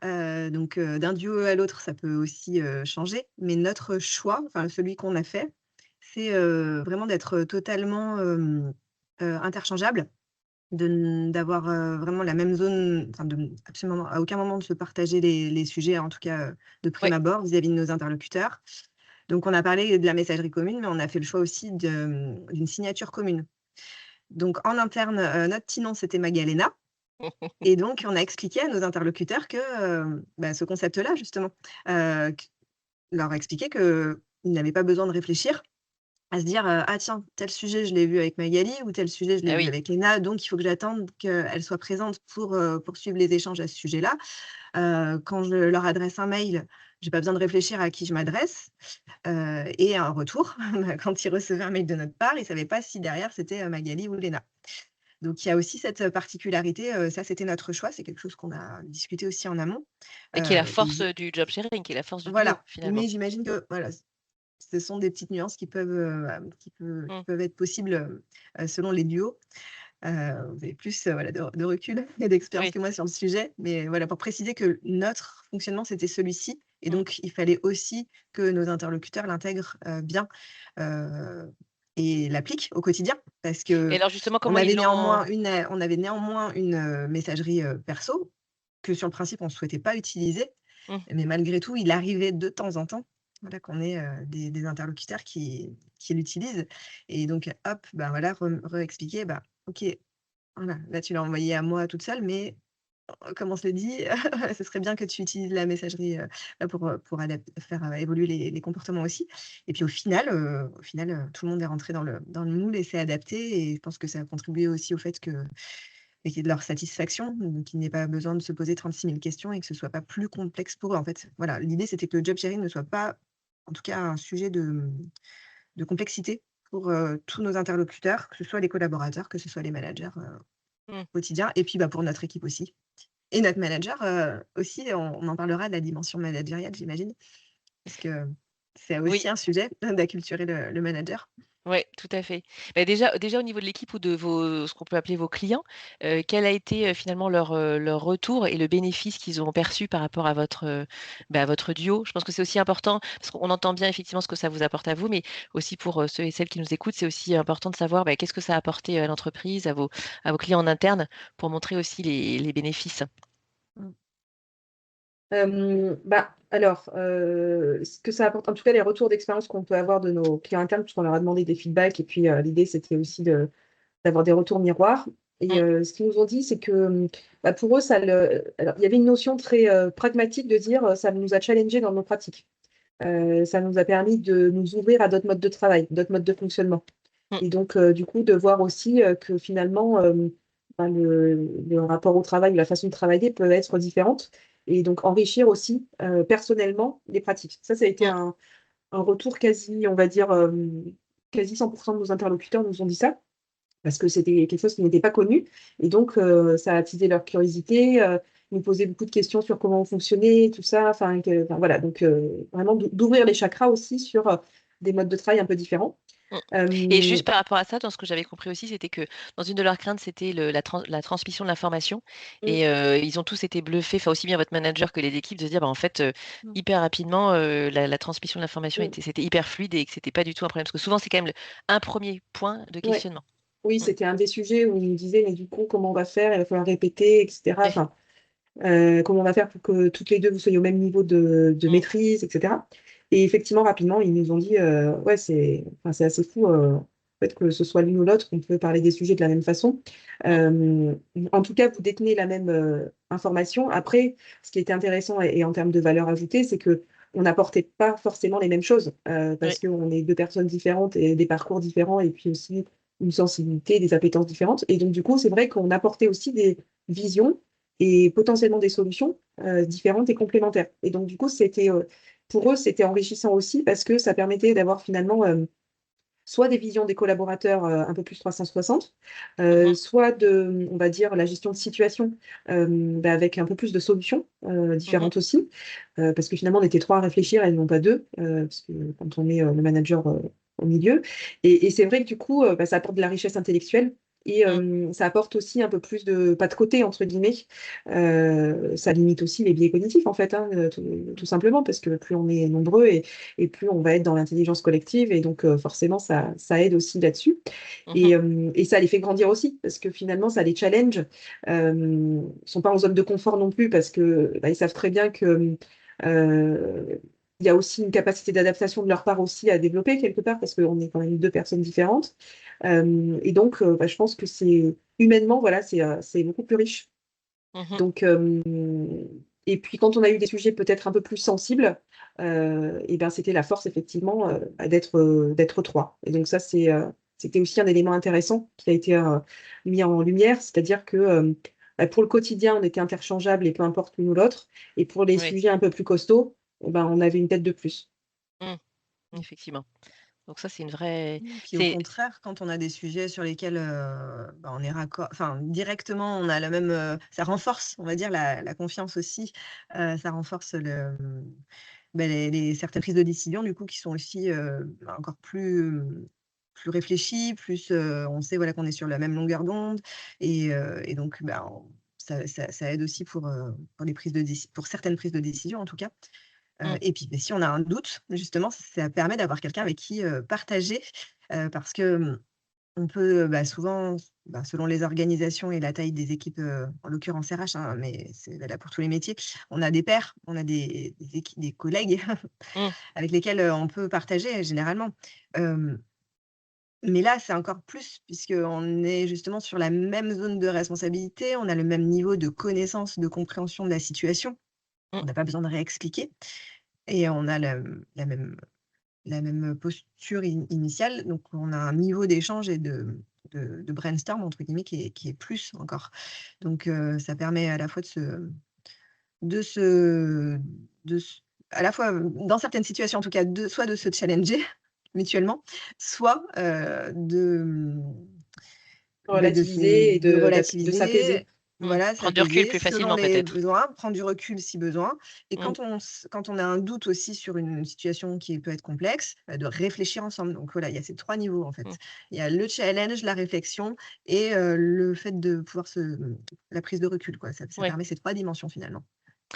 Donc, d'un duo à l'autre, ça peut aussi changer, mais notre choix, enfin celui qu'on a fait, c'est vraiment d'être totalement interchangeable, d'avoir vraiment la même zone, enfin absolument à aucun moment de se partager les sujets, en tout cas de prime Oui, abord vis-à-vis de nos interlocuteurs. Donc, on a parlé de la messagerie commune, mais on a fait le choix aussi d'une signature commune. Donc, en interne, notre petit nom, c'était Magalena. Et donc, on a expliqué à nos interlocuteurs que ce concept-là, justement, leur expliquer qu'ils n'avaient pas besoin de réfléchir à se dire ah tiens, tel sujet, je l'ai vu avec Magali ou tel sujet, je l'ai ah vu oui, avec Léna, donc il faut que j'attende qu'elle soit présente pour poursuivre les échanges à ce sujet-là. Quand je leur adresse un mail, j'ai pas besoin de réfléchir à qui je m'adresse. Et en retour, quand ils recevaient un mail de notre part, ils ne savaient pas si derrière c'était Magali ou Léna. Donc il y a aussi cette particularité, ça c'était notre choix, c'est quelque chose qu'on a discuté aussi en amont. et qui est la Et force du job sharing, qui est la force du duo, voilà, finalement. mais j'imagine que voilà, ce sont des petites nuances qui peuvent, qui peuvent être possibles, selon les duos. Vous avez plus, voilà, de recul et d'expérience Oui. que moi sur le sujet, mais voilà, pour préciser que notre fonctionnement, c'était celui-ci et Mm. donc il fallait aussi que nos interlocuteurs l'intègrent, bien, heu et l'appliquent au quotidien. Parce Et qu'on alors, justement, comment avait ils l'ont. néanmoins une, messagerie, perso que sur le principe, on ne souhaitait pas utiliser, Mm. mais malgré tout, il arrivait de temps en temps, voilà, qu'on ait, des interlocuteurs qui l'utilisent et donc hop, ben, voilà, re-expliquer, bah, OK, voilà, là, tu l'as envoyé à moi toute seule, mais comme on se le dit, ce serait bien que tu utilises la messagerie, là pour faire, évoluer les comportements aussi et puis au final, tout le monde est rentré dans le moule et s'est adapté et je pense que ça a contribué aussi au fait qu'il y ait de leur satisfaction, qu'ils n'aient pas besoin de se poser 36 000 questions et que ce soit pas plus complexe pour eux, en fait. Voilà, l'idée, c'était que le job sharing ne soit pas, en tout cas, un sujet de complexité pour, tous nos interlocuteurs, que ce soit les collaborateurs, que ce soit les managers, Mm. au quotidien et puis, pour notre équipe aussi et notre manager, aussi, on en parlera de la dimension managériale, j'imagine, parce que c'est aussi Oui. un sujet d'acculturer le manager. Oui, tout à fait. Bah, déjà au niveau de l'équipe ou de ce qu'on peut appeler vos clients, quel a été, finalement leur retour et le bénéfice qu'ils ont perçu par rapport à votre duo? Je pense que c'est aussi important parce qu'on entend bien effectivement ce que ça vous apporte à vous, mais aussi pour, ceux et celles qui nous écoutent, c'est aussi important de savoir, qu'est-ce que ça a apporté à l'entreprise, à vos clients en interne pour montrer aussi les bénéfices. Mmh. Alors, ce que ça apporte, en tout cas, les retours d'expérience qu'on peut avoir de nos clients internes, puisqu'on leur a demandé des feedbacks, et puis l'idée, c'était aussi d'avoir des retours miroirs. Et Mmh. ce qu'ils nous ont dit, c'est que pour eux, alors, il y avait une notion très pragmatique de dire ça nous a challengé dans nos pratiques. Ça nous a permis de nous ouvrir à d'autres modes de travail, d'autres modes de fonctionnement. Mmh. Et donc, du coup, de voir aussi que finalement, le rapport au travail, la façon de travailler peut être différente et donc enrichir aussi personnellement les pratiques. Ça a été Mmh. un retour quasi, on va dire, quasi 100% de nos interlocuteurs nous ont dit ça, parce que c'était quelque chose qui n'était pas connu. Et donc, ça a attisé leur curiosité, nous poser beaucoup de questions sur comment on fonctionnait, tout ça. Enfin, voilà, donc vraiment d'ouvrir les chakras aussi sur des modes de travail un peu différents. Mmh. Et Euh, juste par rapport à ça, dans ce que j'avais compris aussi, c'était que dans une de leurs craintes, c'était la transmission de l'information. mm, Et ils ont tous été bluffés, enfin aussi bien votre manager que les équipes, de se dire, en fait, Mmh. hyper rapidement, la transmission de l'information mm, c'était hyper fluide et que c'était pas du tout un problème. Parce que souvent, c'est quand même un premier point de ouais. questionnement. Oui, Mmh. c'était un des sujets où ils nous disaient, mais du coup, comment on va faire? Il va falloir répéter, etc. Ouais. Enfin, comment on va faire pour que toutes les deux vous soyez au même niveau de Mmh. maîtrise, etc. Et effectivement, rapidement, ils nous ont dit, ouais, c'est assez fou. fait, que ce soit l'une ou l'autre, on peut parler des sujets de la même façon. En tout cas, vous détenez la même information. Après, ce qui était intéressant et en termes de valeur ajoutée, c'est que on n'apportait pas forcément les mêmes choses parce qu'on est deux personnes différentes et des parcours différents et puis aussi une sensibilité, des appétences différentes. Et donc, du coup, c'est vrai qu'on apportait aussi des visions et potentiellement des solutions différentes et complémentaires. Et donc, du coup, pour eux, c'était enrichissant aussi parce que ça permettait d'avoir finalement soit des visions des collaborateurs un peu plus 360, soit on va dire, la gestion de situation avec un peu plus de solutions différentes aussi, parce que finalement, on était trois à réfléchir et non pas deux, parce que quand on est le manager au milieu. Et c'est vrai que du coup, ça apporte de la richesse intellectuelle. Et ça apporte aussi un peu plus de pas de côté, entre guillemets. Ça limite aussi les biais cognitifs, en fait, hein, tout simplement, parce que plus on est nombreux et plus on va être dans l'intelligence collective. Et donc, forcément, ça aide aussi là-dessus. Et ça les fait grandir aussi, parce que finalement, ça les challenge. Ils ne sont pas en zone de confort non plus, parce que ils savent très bien que il y a aussi une capacité d'adaptation de leur part aussi à développer quelque part, parce qu'on est quand même deux personnes différentes. Et donc, je pense que c'est humainement, voilà, c'est beaucoup plus riche. Donc, et puis quand on a eu des sujets peut-être un peu plus sensibles, et ben c'était la force effectivement d'être trois. Et donc ça, c'était aussi un élément intéressant qui a été mis en lumière, c'est-à-dire que pour le quotidien, on était interchangeables et peu importe l'une ou l'autre. Et pour les Oui. sujets un peu plus costauds, on avait une tête de plus. Effectivement. Donc ça, c'est une vraie. Puis au contraire, quand on a des sujets sur lesquels on est raccord, enfin directement, on a la même, ça renforce, on va dire, la confiance aussi. Ça renforce certaines prises de décision, du coup, qui sont aussi encore plus réfléchies, plus on sait voilà, qu'on est sur la même longueur d'onde. Et donc, ça aide aussi pour les pour certaines prises de décision, en tout cas. Et puis, si on a un doute, justement, ça permet d'avoir quelqu'un avec qui partager, parce que on peut souvent, selon les organisations et la taille des équipes, en l'occurrence RH, hein, mais c'est valable pour tous les métiers, on a des pairs, on a des collègues avec lesquels on peut partager généralement. Mais là, c'est encore plus, puisqu'on est justement sur la même zone de responsabilité, on a le même niveau de connaissance, de compréhension de la situation. On n'a pas besoin de réexpliquer. Et on a la même posture initiale, donc on a un niveau d'échange et de «brainstorm» entre guillemets qui est plus encore. Donc ça permet à la fois de se de se à la fois, dans certaines situations en tout cas, soit de se challenger mutuellement, soit, Relativiser et de de s'apaiser. relativiser, voilà, Prendre du recul s'apaiser plus selon facilement, les peut-être. besoins, prendre du recul si besoin. Et Mmh. quand on a un doute aussi sur une situation qui peut être complexe, de réfléchir ensemble. Donc voilà, il y a ces 3 niveaux en fait. Mmh. Il y a le challenge, la réflexion et le fait de pouvoir la prise de recul, quoi. Ça Ouais. permet ces 3 dimensions finalement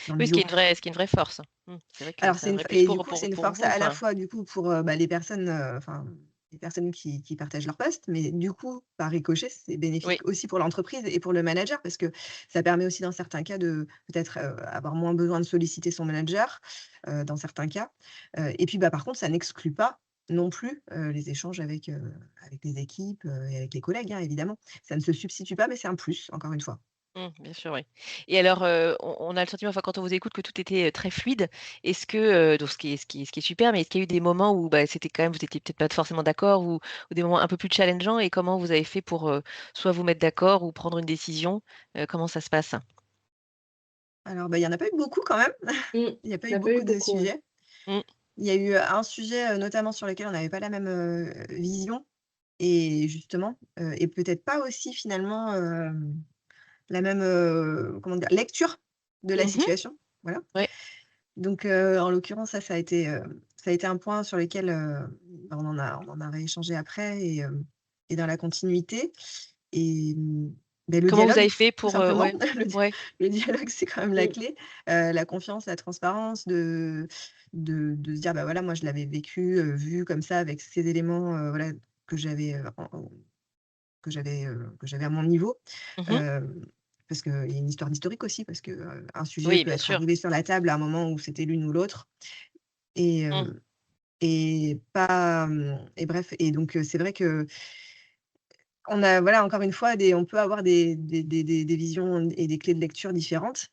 dans le Oui, duo. Ce qui est une vraie force. C'est vrai que Alors c'est un vrai plus du coup, c'est une pour force vous, à la enfin. fois du coup pour, les personnes, les personnes qui partagent leur poste, mais du coup, par ricochet, c'est Oui. bénéfique aussi pour l'entreprise et pour le manager parce que ça permet aussi dans certains cas de peut-être, avoir moins besoin de solliciter son manager, dans certains cas. Et puis, par contre, ça n'exclut pas non plus, les échanges avec les équipes, et avec les collègues, hein, évidemment. Ça ne se substitue pas, mais c'est un plus, encore une fois. Bien sûr, oui. Et alors, on a le sentiment, enfin, quand on vous écoute, que tout était, très fluide. Est-ce que, donc ce qui est super, mais est-ce qu'il y a eu des moments où, c'était quand même vous étiez peut-être pas forcément d'accord ou des moments un peu plus challengeants et comment vous avez fait pour, soit vous mettre d'accord ou prendre une décision? Comment ça se passe? Alors, il y en a pas eu beaucoup quand même. Il Il n'y a pas eu n'y a pas eu beaucoup de beaucoup, ouais. sujets. Mmh. Il y a eu, un sujet, notamment sur lequel on n'avait pas la même, vision et justement, et peut-être pas aussi finalement, la même, comment dire? Lecture de la Mmh. situation, voilà. Ouais. Donc, en l'occurrence, ça a été un point sur lequel, on en a rééchangé après et dans la continuité et le Comment vous avez dialogue, fait tout pour, simplement. ouais, ouais. Le dialogue, c'est quand même la Mmh. clé. La confiance, la transparence, de se dire: «Bah, voilà, moi je l'avais vécu, vu comme ça avec ces éléments, voilà, que j'avais, que j'avais à mon niveau». Mmh. Hem, Parce qu'il y a une histoire d'historique aussi, parce que, un sujet Oui, peut bien être sûr. arrivé sur la table à un moment où c'était l'une ou l'autre et Mmh. et pas, et bref et donc c'est vrai que on a voilà, encore une fois, on peut avoir des visions et des clés de lecture différentes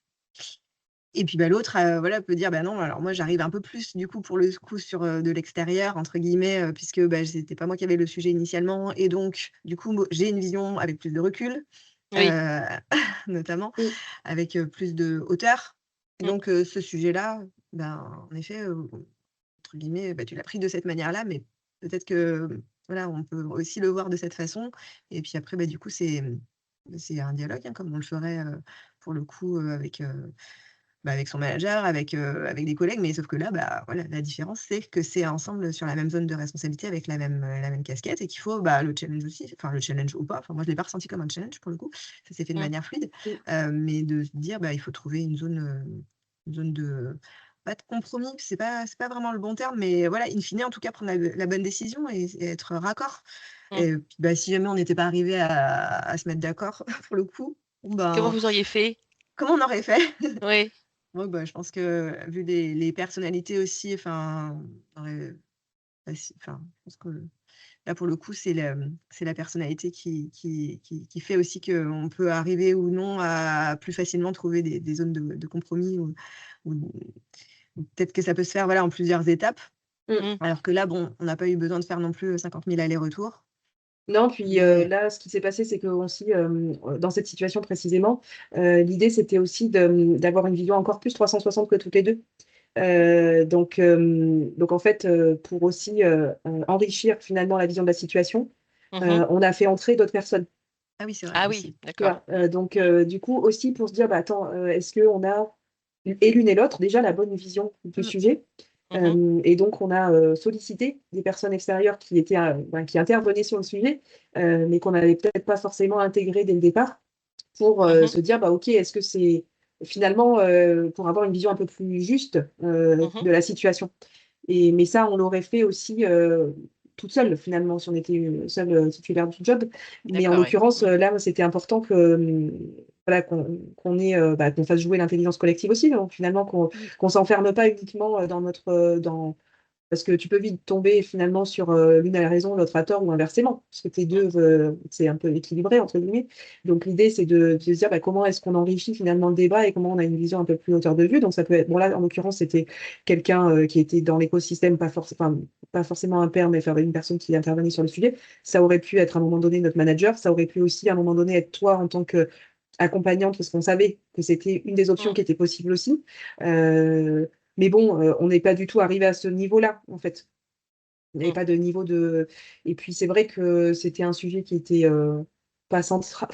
et puis, bah, l'autre, voilà, peut dire: «Bah, non, alors moi, j'arrive un peu plus, du coup, pour le coup, sur, de «l'extérieur», entre guillemets, puisque, bah, c'était pas moi qui avais le sujet initialement et donc du coup, mo j'ai une vision avec plus de recul, Oui. heu, notamment, Mmh. avec, plus de hauteur et Mmh. donc ce sujet-là, ben, en effet, entre guillemets, bah, tu l'as pris de cette manière-là, mais peut-être que, voilà, on peut aussi le voir de cette façon et puis après, bah, du coup, c'est un dialogue, hein, comme on le ferait, pour le coup, avec, bah, avec son manager, avec des collègues, mais sauf que là, bah, voilà, la différence, c'est que c'est ensemble sur la même zone de responsabilité avec la même casquette et qu'il faut, bah, le challenge aussi, enfin le challenge ou pas, enfin moi je l'ai pas ressenti comme un challenge pour le coup, ça s'est fait de Mmh. manière fluide, Mmh. mais de se dire, bah, il faut trouver une zone de pas de compromis, c'est pas vraiment le bon terme, mais voilà, in fine, en tout cas, prendre la bonne décision et être raccord Mmh. et puis, bah, si jamais on n'était pas arrivé à se mettre d'accord pour le coup, bon Comment ben, vous auriez fait? comment on aurait fait? Oui. Ouais, bah, je pense que vu les personnalités aussi, enfin, enfin, je pense que là, pour le coup, c'est la personnalité qui fait aussi qu'on peut arriver ou non à plus facilement trouver des zones de compromis ou ou peut-être que ça peut se faire, voilà, en plusieurs étapes. Mmh. Mmh. Alors que là, bon, on n'a pas eu besoin de faire non plus 50 000 allers-retours. Non, puis, Mais là, ce qui s'est passé, c'est que aussi, dans cette situation précisément, l'idée, c'était aussi d'avoir une vision encore plus 360 que toutes les 2. Donc en fait, pour aussi, enrichir finalement la vision de la situation, Mmh. on a fait entrer d'autres personnes, ah oui, c'est vrai Ah oui, aussi. tu d'accord. vois? Donc du coup aussi pour se dire: «Bah, attends, est-ce qu'on a et l'une et l'autre déjà la bonne vision du Mmh. sujet?» Mmh. Et donc on a, sollicité des personnes extérieures qui étaient, qui intervenaient sur le sujet, mais qu'on n'avait peut-être pas forcément intégrées dès le départ pour, Mmh. se dire: «Bah, OK, est-ce que c'est finalement, pour avoir une vision un peu plus juste, Mmh. de la situation?» Mais ça, on l'aurait fait aussi, toute seule finalement, si on était, seule, titulaire du job. Mais en D'accord, oui. l'occurrence, Mmh. là, c'était important que, voilà, qu'on ait, bah, qu'on fasse jouer l'intelligence collective aussi, donc finalement Mmh. qu'on s'enferme pas uniquement, dans notre, dans parce que tu peux vite tomber finalement sur, l'une a raison, l'autre a tort ou inversement, parce que tes Mmh. 2 c'est un peu «équilibré» entre guillemets. Donc l'idée, c'est de se dire, bah, comment est-ce qu'on enrichit finalement le débat et comment on a une vision un peu plus hauteur de vue. Donc ça peut être bon là, en l'occurrence, c'était quelqu'un, qui était dans l'écosystème, pas forcément un pair, mais enfin une personne qui intervenait sur le sujet. Ça aurait pu être à un moment donné notre manager, ça aurait pu aussi à un moment donné être toi en tant qu'accompagnante, parce qu'on savait que c'était une des options Mmh. qui était possible aussi. Heu mais bon, on n'est pas du tout arrivé à ce niveau-là, en fait. Il n'y avait Mmh. pas de niveau de et puis c'est vrai que c'était un sujet qui était, pas central.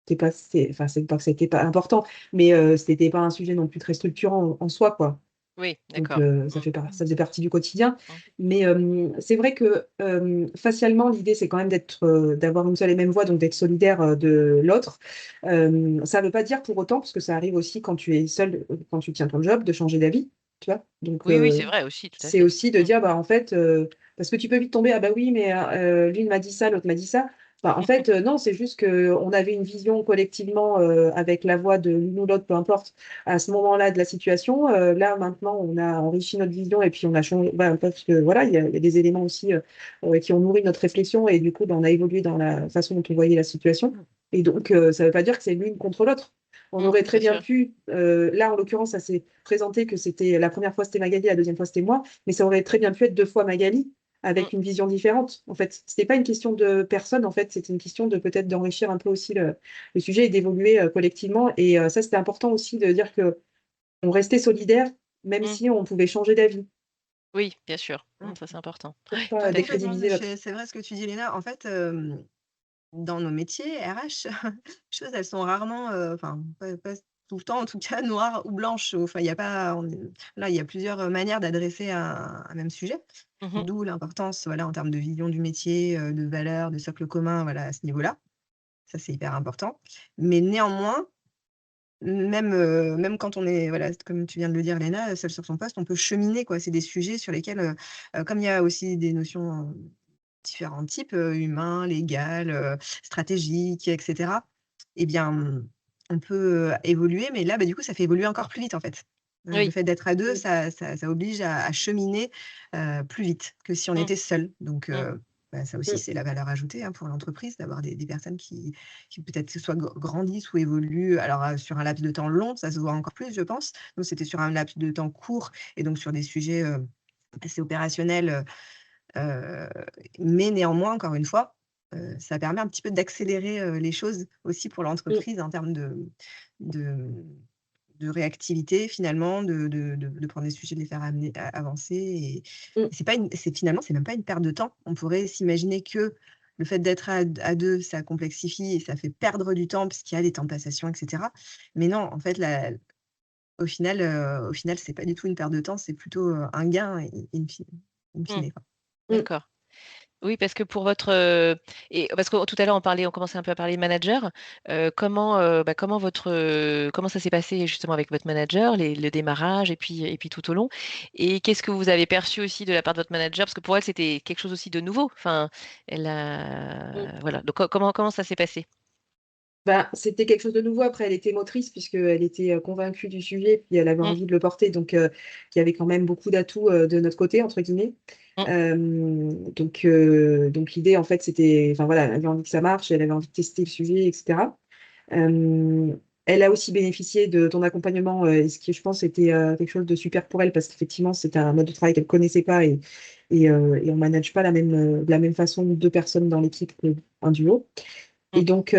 C'est pas que c'était pas important, mais c'était pas un sujet non plus très structurant en soi, quoi. Oui, Donc d'accord. ça Mmh. ça faisait partie du quotidien. Mmh. Mais c'est vrai que, facialement, l'idée, c'est quand même d'avoir une seule et même voix, donc d'être solidaire, de l'autre. Ça veut pas dire pour autant, parce que ça arrive aussi quand tu es seul, quand tu tiens ton job, de changer d'avis, tu vois? Donc Oui, oui, c'est vrai aussi, tout à c'est fait. aussi de Mmh. dire, bah, en fait, parce que tu peux vite tomber: «Ah bah oui, mais l'une m'a dit ça, l'autre m'a dit ça». Bah, en fait, non, c'est juste qu'on avait une vision collectivement, avec la voix de l'une ou l'autre, peu importe, à ce moment-là de la situation. Là, maintenant, on a enrichi notre vision et puis on a changé bah, parce que voilà, il y a des éléments aussi, qui ont nourri notre réflexion et du coup, bah, on a évolué dans la façon dont on voyait la situation et donc ça veut pas dire que c'est l'une contre l'autre. On Mmh. aurait très Bien bien sûr. pu, là, en l'occurrence, ça s'est présenté que c'était la première fois, c'était Magali, la deuxième fois, c'était moi, mais ça aurait très bien pu être 2 fois Magali Mmh. avec une vision différente, en fait. C'était pas une question de personne, en fait, c'était une question de peut-être d'enrichir un peu aussi le sujet et d'évoluer, collectivement et ça, c'était important aussi de dire qu'on restait solidaires, même Mmh. si on pouvait changer d'avis, Oui, bien sûr. Mmh. Mmh, ça, c'est important. pour Non, pas Tout à fait. complètement, décrédibiliser l'autre. c'est vrai ce que tu dis, Léna. En fait, dans nos métiers RH, les choses, elles sont rarement, enfin, pas tout le temps, en tout cas, noires ou blanches. Enfin, il y a pas on est là, il y a plusieurs, manières d'adresser un même sujet. Mmh. D'où l'importance, voilà, en termes de vision du métier, de valeurs, de socle commun, voilà, à ce niveau-là. Ça, c'est hyper important. Mais néanmoins, même quand on est, voilà, comme tu viens de le dire, Léna, seul sur son poste, on peut cheminer, quoi. C'est des sujets sur lesquels, comme il y a aussi des notions, différents types, humain, légal, stratégique et cetera. Eh bien, on peut, évoluer, mais là, bah, du coup, ça fait évoluer encore plus vite, en fait. Le Oui. fait d'être à 2, Mmh. ça oblige à cheminer, plus vite que si on Mmh. était seul. Donc Mmh. ça aussi, Mmh. c'est la valeur ajoutée, hein, pour l'entreprise d'avoir des personnes qui peut-être soit grandissent ou évoluent. Alors, sur un laps de temps long, ça se voit encore plus, je pense. Nous, c'était sur un laps de temps court et donc sur des sujets, assez opérationnels, heu, mais néanmoins, encore une fois, ça permet un petit peu d'accélérer, les choses aussi pour Mmh. l'entreprise en termes de de réactivité finalement, de prendre des sujets, de les faire amener a avancer Mmh. et c'est pas une c'est finalement, c'est même pas une perte de temps. On pourrait s'imaginer que le fait d'être à 2, ça complexifie et ça fait perdre du temps parce qu'il y a des temps de passation et cetera. Mais non, en fait, au final, c'est pas du tout une perte de temps, c'est plutôt, un gain in Mmh. fine, quoi. Mmh. D'accord. Oui, parce que pour votre, et parce que tout à l'heure on commençait un peu à parler manager, comment votre, comment ça s'est passé justement avec votre manager, le démarrage et puis tout au long? Et qu'est-ce que vous avez perçu aussi de la part de votre manager? Parce que pour elle, c'était quelque chose aussi de nouveau. Enfin, elle Mmh. a voilà, donc comment ça s'est passé? Ben, c'était quelque chose de nouveau. Après, elle était motrice puisqu'elle était, convaincue du sujet, puis elle avait Mmh, envie de le porter, donc il y avait quand même beaucoup d'atouts, «de notre côté» entre guillemets. mmh, Donc l'idée en fait, c'était enfin voilà, elle avait envie que ça marche, elle avait envie de tester le sujet et cetera. Elle a aussi bénéficié de ton accompagnement, et ce qui je pense était, quelque chose de super pour elle parce qu'effectivement, c'était un mode de travail qu'elle connaissait pas et on manage pas de la même façon 2 personnes dans l'équipe qu'un duo. mmh, Et donc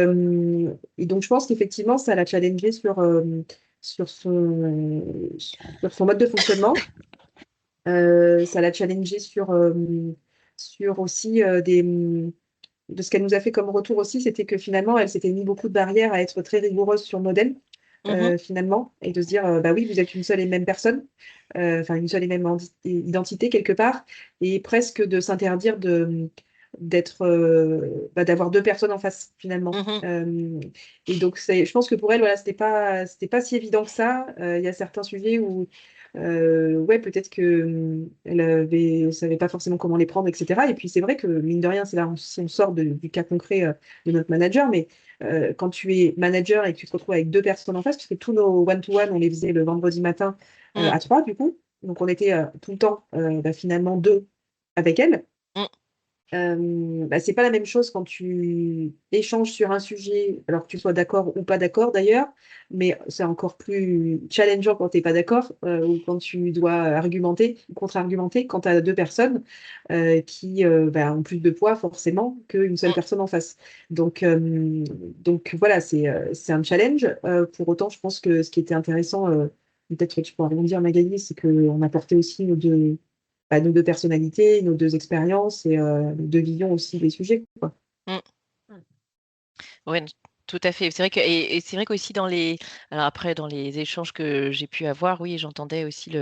je pense qu'effectivement, ça l'a challengée sur sur son mode de fonctionnement. Ça l'a challengée sur aussi, de ce qu'elle nous a fait comme retour aussi, c'était que finalement, elle s'était mis beaucoup de barrières à être très rigoureuse sur le modèle, mmh. finalement et de se dire, «Bah oui, vous êtes une seule et même personne, enfin une seule et même identité quelque part» et presque de s'interdire d'être, d'avoir 2 personnes en face finalement. Mmh. Et donc je pense que pour elle, voilà, c'était pas si évident que ça. Il y a certains sujets où, ouais, peut-être que, elle savait pas forcément comment les prendre et cetera et puis c'est vrai que mine de rien, c'est là si on sort du cas concret, de notre manager, mais quand tu es manager et que tu te retrouves avec 2 personnes en face, puisque tous nos one to one, on les faisait le vendredi matin, Mmh. à 3 du coup. Donc on était, tout le temps, finalement 2 avec elle. Mmh. Bah, c'est pas la même chose quand tu échanges sur un sujet, alors que tu sois d'accord ou pas d'accord d'ailleurs, mais c'est encore plus challengeant quand tu es pas d'accord, ou quand tu dois argumenter, contre-argumenter, quand tu as 2 personnes, qui, bah, ont plus de poids forcément qu'une seule Mmh. personne en face. Donc voilà, c'est un challenge. Pour autant, je pense que ce qui était intéressant, peut-être que tu pourras rebondir Magali, c'est qu'on apportait aussi nos 2 personnalités, nos 2 expériences et nos 2 visions aussi des sujets, quoi. Mmh. Mmh. Ouais, tout à fait. C'est vrai que et c'est vrai qu'aussi alors après dans les échanges que j'ai pu avoir, oui, j'entendais aussi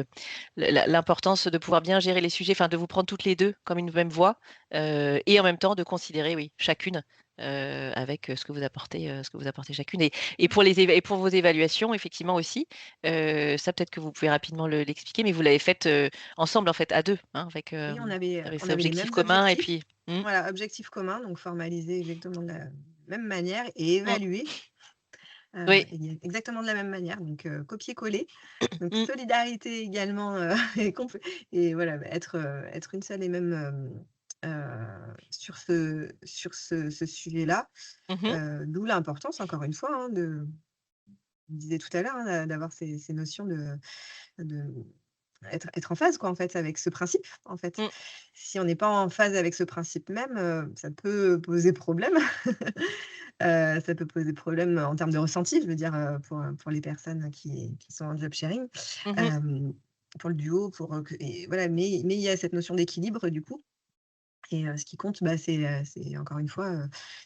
l'importance de pouvoir bien gérer les sujets, enfin de vous prendre toutes les 2 comme une même voix, et en même temps de considérer, oui, chacune, avec, ce que vous apportez chacune et pour et pour vos évaluations effectivement aussi, ça peut-être que vous pouvez rapidement l'expliquer, mais vous l'avez faite, ensemble en fait à 2, hein, Oui, avec on cet avait les objectif mêmes commun et objectifs. puis mmh, Voilà, objectifs communs, donc formalisés exactement de la même manière et mmh, évalués, oui, exactement de la même manière, donc copier-coller. Donc mmh, solidarité également, et voilà, bah, être une seule et même, sur ce sujet-là, mmh mh, d'où l'importance encore une fois, hein, on disait tout à l'heure, hein, d'avoir ces notions de être en phase quoi, en fait, avec ce principe, en fait. mmh, Si on n'est pas en phase avec ce principe même, ça peut poser problème. Ça peut poser problème en termes de ressenti, je veux dire, pour les personnes qui sont en job sharing, mmh. hem, pour le duo, et voilà, mais il y a cette notion d'équilibre du coup et ce qui compte, bah, c'est encore une fois,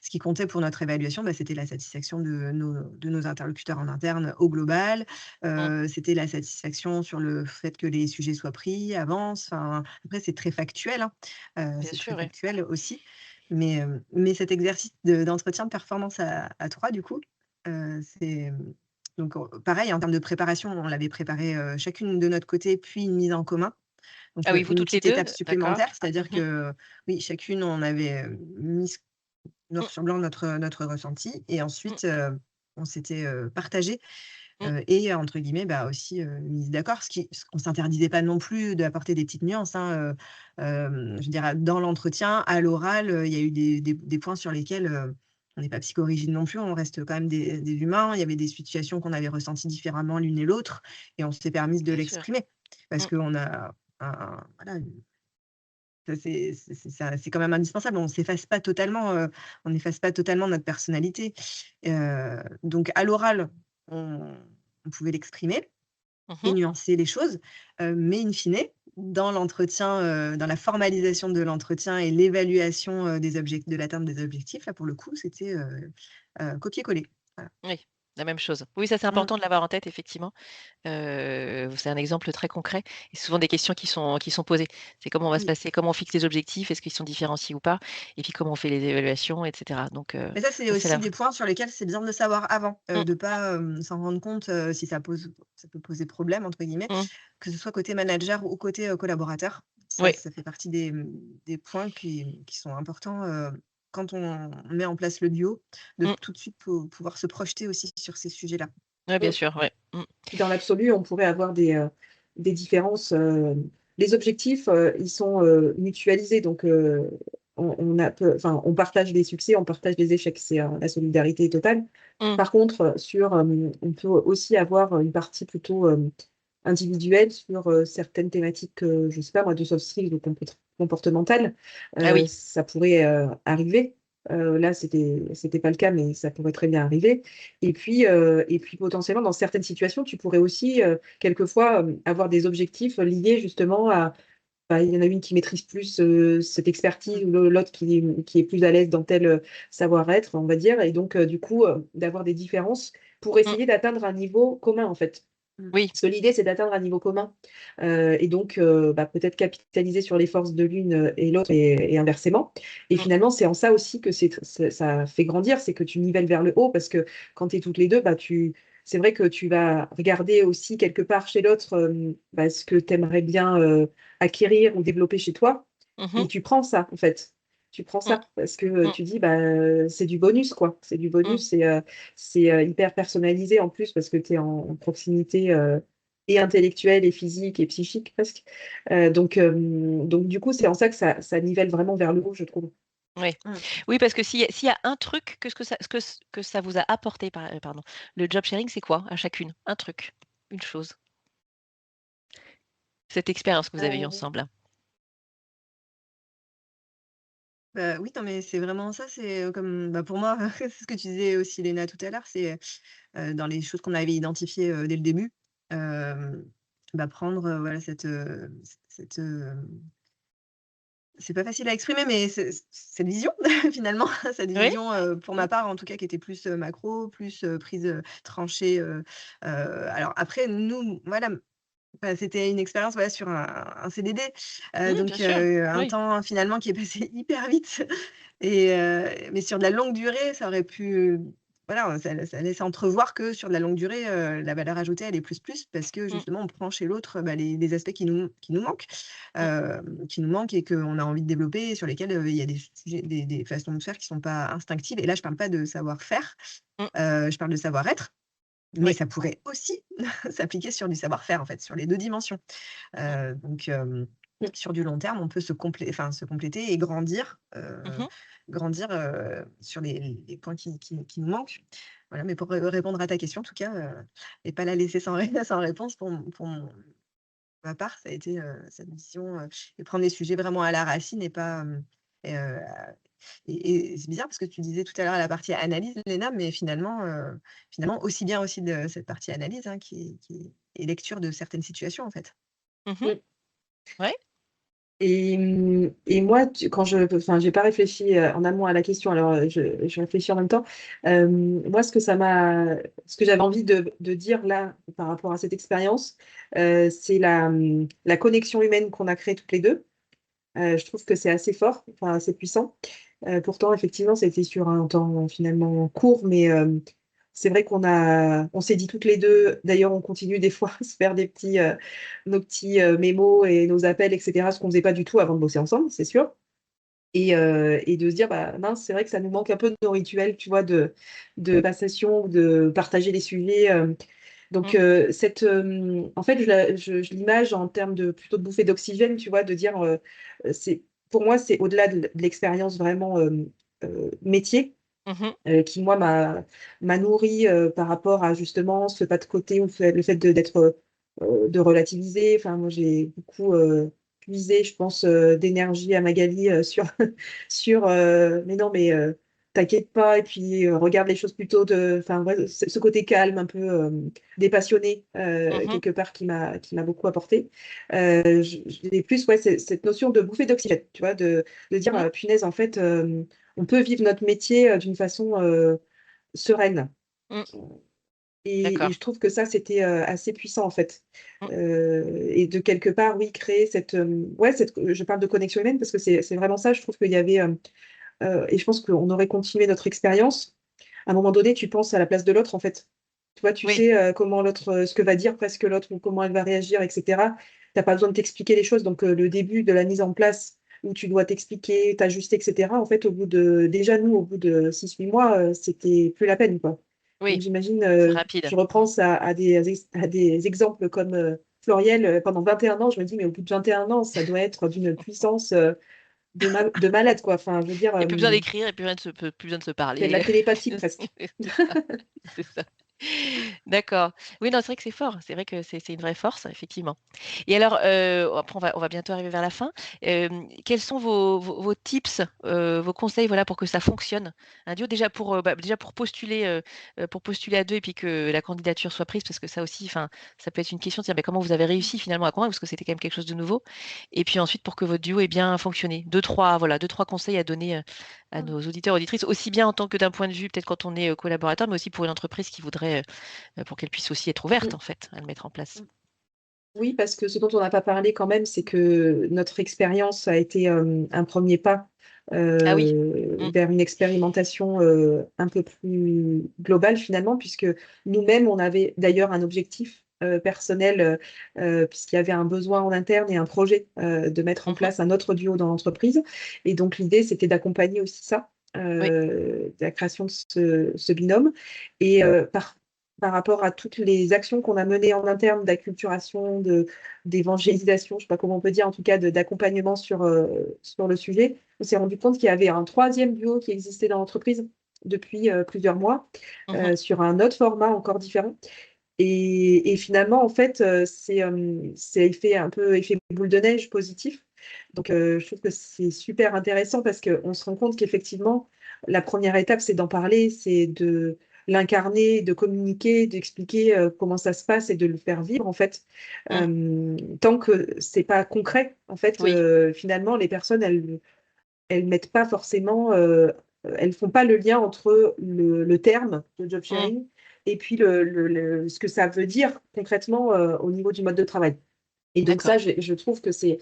ce qui comptait pour notre évaluation, bah, c'était la satisfaction de nos interlocuteurs en interne au global. Mmh. C'était la satisfaction sur le fait que les sujets soient pris, avancent. Enfin, après c'est très factuel, hein, Bien c'est très sûr, oui. factuel aussi. Mais cet exercice d'entretien de performance à 3 du coup, c'est, donc pareil en termes de préparation, on l'avait préparé, chacune de notre côté, puis une mise en commun. Donc, Ah oui, vous une toutes les petite 2, étape d'accord. supplémentaire, Mmh c'est-à-dire mh. que, oui, chacune, on avait, mis Mmh, noir sur blanc notre ressenti et mmh, ensuite, on s'était, partagé, et entre guillemets, aussi, mise d'accord. Ce qu'on s'interdisait pas non plus d'apporter des petites nuances, hein, je veux dire, dans l'entretien, à l'oral, il y a eu des points sur lesquels, on n'est pas psychorigide non plus, on reste quand même des humains. Il y avait des situations qu'on avait ressenties différemment l'une et l'autre et on s'est permises de Bien sûr. l'exprimer parce Mmh. qu'on a voilà, ça c'est quand même indispensable. On n'efface pas totalement notre personnalité. Donc à l'oral, on on pouvait l'exprimer et Mmh. nuancer les choses, mais in fine, dans l'entretien, dans la formalisation de l'entretien et l'évaluation, de l'atteinte des objectifs, là, pour le coup, c'était, copier-coller. Voilà. Oui, la même chose. Oui, ça, c'est Mmh. important de l'avoir en tête, effectivement. C'est un exemple très concret et souvent des questions qui sont posées. C'est comment va se Oui. passer, comment on fixe les objectifs, est-ce qu'ils sont différenciés ou pas? Et puis comment on fait les évaluations et cetera. Donc Mais ça, c'est ça, c'est aussi la des points sur lesquels c'est bien de le savoir avant, mmh, de pas, s'en rendre compte, si ça peut poser «problème» entre guillemets, mmh. que ce soit côté manager ou côté, collaborateur. Oui, Ça fait partie des points qui sont importants, quand on met en place le duo, de mmh. tout de suite pouvoir se projeter aussi sur ces sujets-là. Ouais, bien Mm. sûr, ouais. Mmh. Dans l'absolu, on pourrait avoir des différences. Les objectifs, ils sont mutualisés, donc on partage les succès, on partage les échecs, c'est la solidarité totale. Mmh. Par contre, on peut aussi avoir une partie plutôt individuelle sur certaines thématiques, je ne sais pas moi, de soft skills ou comportementales. Ah oui. Ça pourrait arriver. Là, c'était pas le cas, mais ça pourrait très bien arriver. Et puis potentiellement, dans certaines situations, tu pourrais aussi, quelquefois, avoir des objectifs liés justement à, bah, il y en a une qui maîtrise plus cette expertise ou l'autre qui est plus à l'aise dans tel savoir-être, on va dire. Et donc, du coup, d'avoir des différences pour Mmh. essayer d'atteindre un niveau commun, en fait. Mmh. Oui. Parce que l'idée, c'est d'atteindre un niveau commun. Et donc, peut-être capitaliser sur les forces de l'une et l'autre et inversement. Et Mmh. finalement, c'est en ça aussi que ça fait grandir, c'est que tu nivelles vers le haut parce que quand tu es toutes les deux, c'est vrai que tu vas regarder aussi quelque part chez l'autre ce que tu aimerais bien acquérir ou développer chez toi. Et Mmh. tu prends ça, en fait. Tu prends Mmh. ça parce que Mmh. tu dis, c'est du bonus, quoi. C'est du Mmh. bonus. C'est hyper personnalisé en plus parce que tu es en proximité et intellectuelle et physique et psychique presque. Donc, du coup, c'est en ça que ça nivelle vraiment vers le haut, je trouve. Oui. Mmh. Oui, parce que s'il y a un truc que ça vous a apporté, pardon, le job sharing, c'est quoi à chacune? Un truc, une chose, cette expérience que vous avez eue Euh, ensemble? Oui, non, mais c'est vraiment ça, c'est, comme, pour moi, c'est ce que tu disais aussi Léna tout à l'heure, c'est, dans les choses qu'on avait identifiées, dès le début, hem, prendre, voilà c'est pas facile à exprimer, mais cette vision finalement, cette Oui? vision, pour Mmh. ma part en tout cas qui était plus, macro, plus, prise, tranchée, alors après nous, voilà, c'était une expérience, voilà, sur un CDD, Mmh, bien donc sûr. un Oui. temps finalement qui est passé hyper vite et mais sur de la longue durée, ça aurait pu, voilà, ça laisse entrevoir que sur de la longue durée, la valeur ajoutée, elle est plus parce que Mmh. justement on prend chez l'autre, les aspects Mmh. qui nous manquent et qu'on a envie de développer et sur lesquels, il y a des sujets, des façons de faire qui sont pas instinctives et là je parle pas de savoir-faire, Mmh. je parle de savoir-être, mais Oui. ça pourrait aussi s'appliquer sur du savoir-faire en fait, sur les 2 dimensions. Mmh. Donc mm, sur du long terme, on peut se compléter et Mmh. grandir, sur les points qui nous manquent. Voilà, mais pour répondre à ta question en tout cas, et pas la laisser sans sans réponse pour ma part, ça a été, cette vision, et prendre les sujets vraiment à la racine et pas, et et c'est bizarre parce que tu disais tout à l'heure la partie analyse, Léna, mais finalement aussi bien aussi de cette partie analyse, hein, qui est lecture de certaines situations, en fait. Mmh. mm. Ouais. Et moi, j'ai pas réfléchi en amont à la question, alors je réfléchis en même temps. Moi, ce que j'avais envie de dire là par rapport à cette expérience, c'est la connexion humaine qu'on a créée toutes les deux. Je trouve que c'est assez fort, enfin assez puissant. Pourtant, effectivement, c'était sur un temps finalement court, mais c'est vrai on s'est dit toutes les deux. D'ailleurs, on continue des fois à se faire nos petits mémos et nos appels, etc. Ce qu'on faisait pas du tout avant de bosser ensemble, c'est sûr. Et de se dire, mince, c'est vrai que ça nous manque un peu de nos rituels, tu vois, de passation, ou de partager les sujets. Donc, Mm. en fait, je l'image en termes plutôt de bouffée d'oxygène, tu vois, de dire, pour moi, c'est au-delà de l'expérience vraiment métier, Mhm. qui, moi, m'a nourri par rapport à justement ce pas de côté, ou le fait de relativiser. Enfin, moi, j'ai beaucoup puisé, je pense, d'énergie à Magali mais non, mais t'inquiète pas, et puis regarde les choses plutôt enfin, ouais, ce côté calme, un peu dépassionné, Mhm. quelque part, qui m'a beaucoup apporté. J'ai plus, ouais, cette notion de bouffée d'oxygène, tu vois, de dire, Mhm. punaise, en fait, on peut vivre notre métier d'une façon sereine. Mm. Et D'accord. je trouve que ça, c'était assez puissant, en fait. Mm. Et de quelque part, oui, créer ouais, je parle de connexion humaine parce que c'est vraiment ça. Je trouve qu'il y avait, et je pense qu'on aurait continué notre expérience. À un moment donné, tu penses à la place de l'autre, en fait. Tu vois, tu Oui, sais comment l'autre, ce que va dire presque l'autre, ou comment elle va réagir, etc. T'as pas besoin de t'expliquer les choses. Donc, le début de la mise en place où tu dois t'expliquer, t'ajuster, etc. En fait, déjà, nous, au bout de 6 8 mois, c'était plus la peine, quoi. Donc, oui, j'imagine, c'est rapide. je reprends ça à des exemples comme Floriel, pendant 21 ans, je me dis, mais au bout de 21 ans, ça doit être d'une puissance de malade, quoi. Enfin, je veux dire, Il n'y a plus besoin d'écrire, il n'y a plus besoin de se c'est de la parler. télépathie presque. C'est ça. C'est ça. D'accord. Oui, non, c'est vrai que c'est fort. C'est vrai que c'est une vraie force, effectivement. Et alors, après, on va bientôt arriver vers la fin. Quels sont vos tips, vos conseils, voilà, pour que ça fonctionne? Un duo, déjà pour postuler à deux et puis que la candidature soit prise, parce que ça aussi, enfin, ça peut être une question de dire, mais comment vous avez réussi finalement à convaincre, parce que c'était quand même quelque chose de nouveau. Et puis ensuite, pour que votre duo ait bien fonctionné. Deux, trois conseils à donner à nos auditeurs, auditrices, aussi bien en tant que d'un point de vue, peut-être quand on est collaborateur, mais aussi pour une entreprise qui voudrait, pour qu'elle puisse aussi être ouverte, en fait, à le mettre en place. Oui, parce que ce dont on n'a pas parlé quand même, c'est que notre expérience a été un premier pas Ah oui. Mm. vers une expérimentation un peu plus globale finalement, puisque nous-mêmes, on avait d'ailleurs un objectif personnel, puisqu'il y avait un besoin en interne et un projet de mettre en Mhm. place un autre duo dans l'entreprise. Et donc l'idée, c'était d'accompagner aussi ça, Oui. la création de ce binôme. Et par rapport à toutes les actions qu'on a menées en interne d'acculturation, d'évangélisation, je ne sais pas comment on peut dire, en tout cas d'accompagnement sur le sujet, on s'est rendu compte qu'il y avait un troisième duo qui existait dans l'entreprise depuis plusieurs mois, Mhm. sur un autre format encore différent. Et finalement, en fait, c'est un peu effet boule de neige positif. Donc, je trouve que c'est super intéressant parce qu'on se rend compte qu'effectivement, la première étape, c'est d'en parler, c'est de l'incarner, de communiquer, d'expliquer comment ça se passe et de le faire vivre, en fait. Mm. Tant que c'est pas concret, en fait, Oui. finalement, les personnes, elles mettent pas forcément, elles font pas le lien entre le terme de job Mm. sharing et puis ce que ça veut dire concrètement au niveau du mode de travail. Et donc ça, D'accord. je trouve que c'est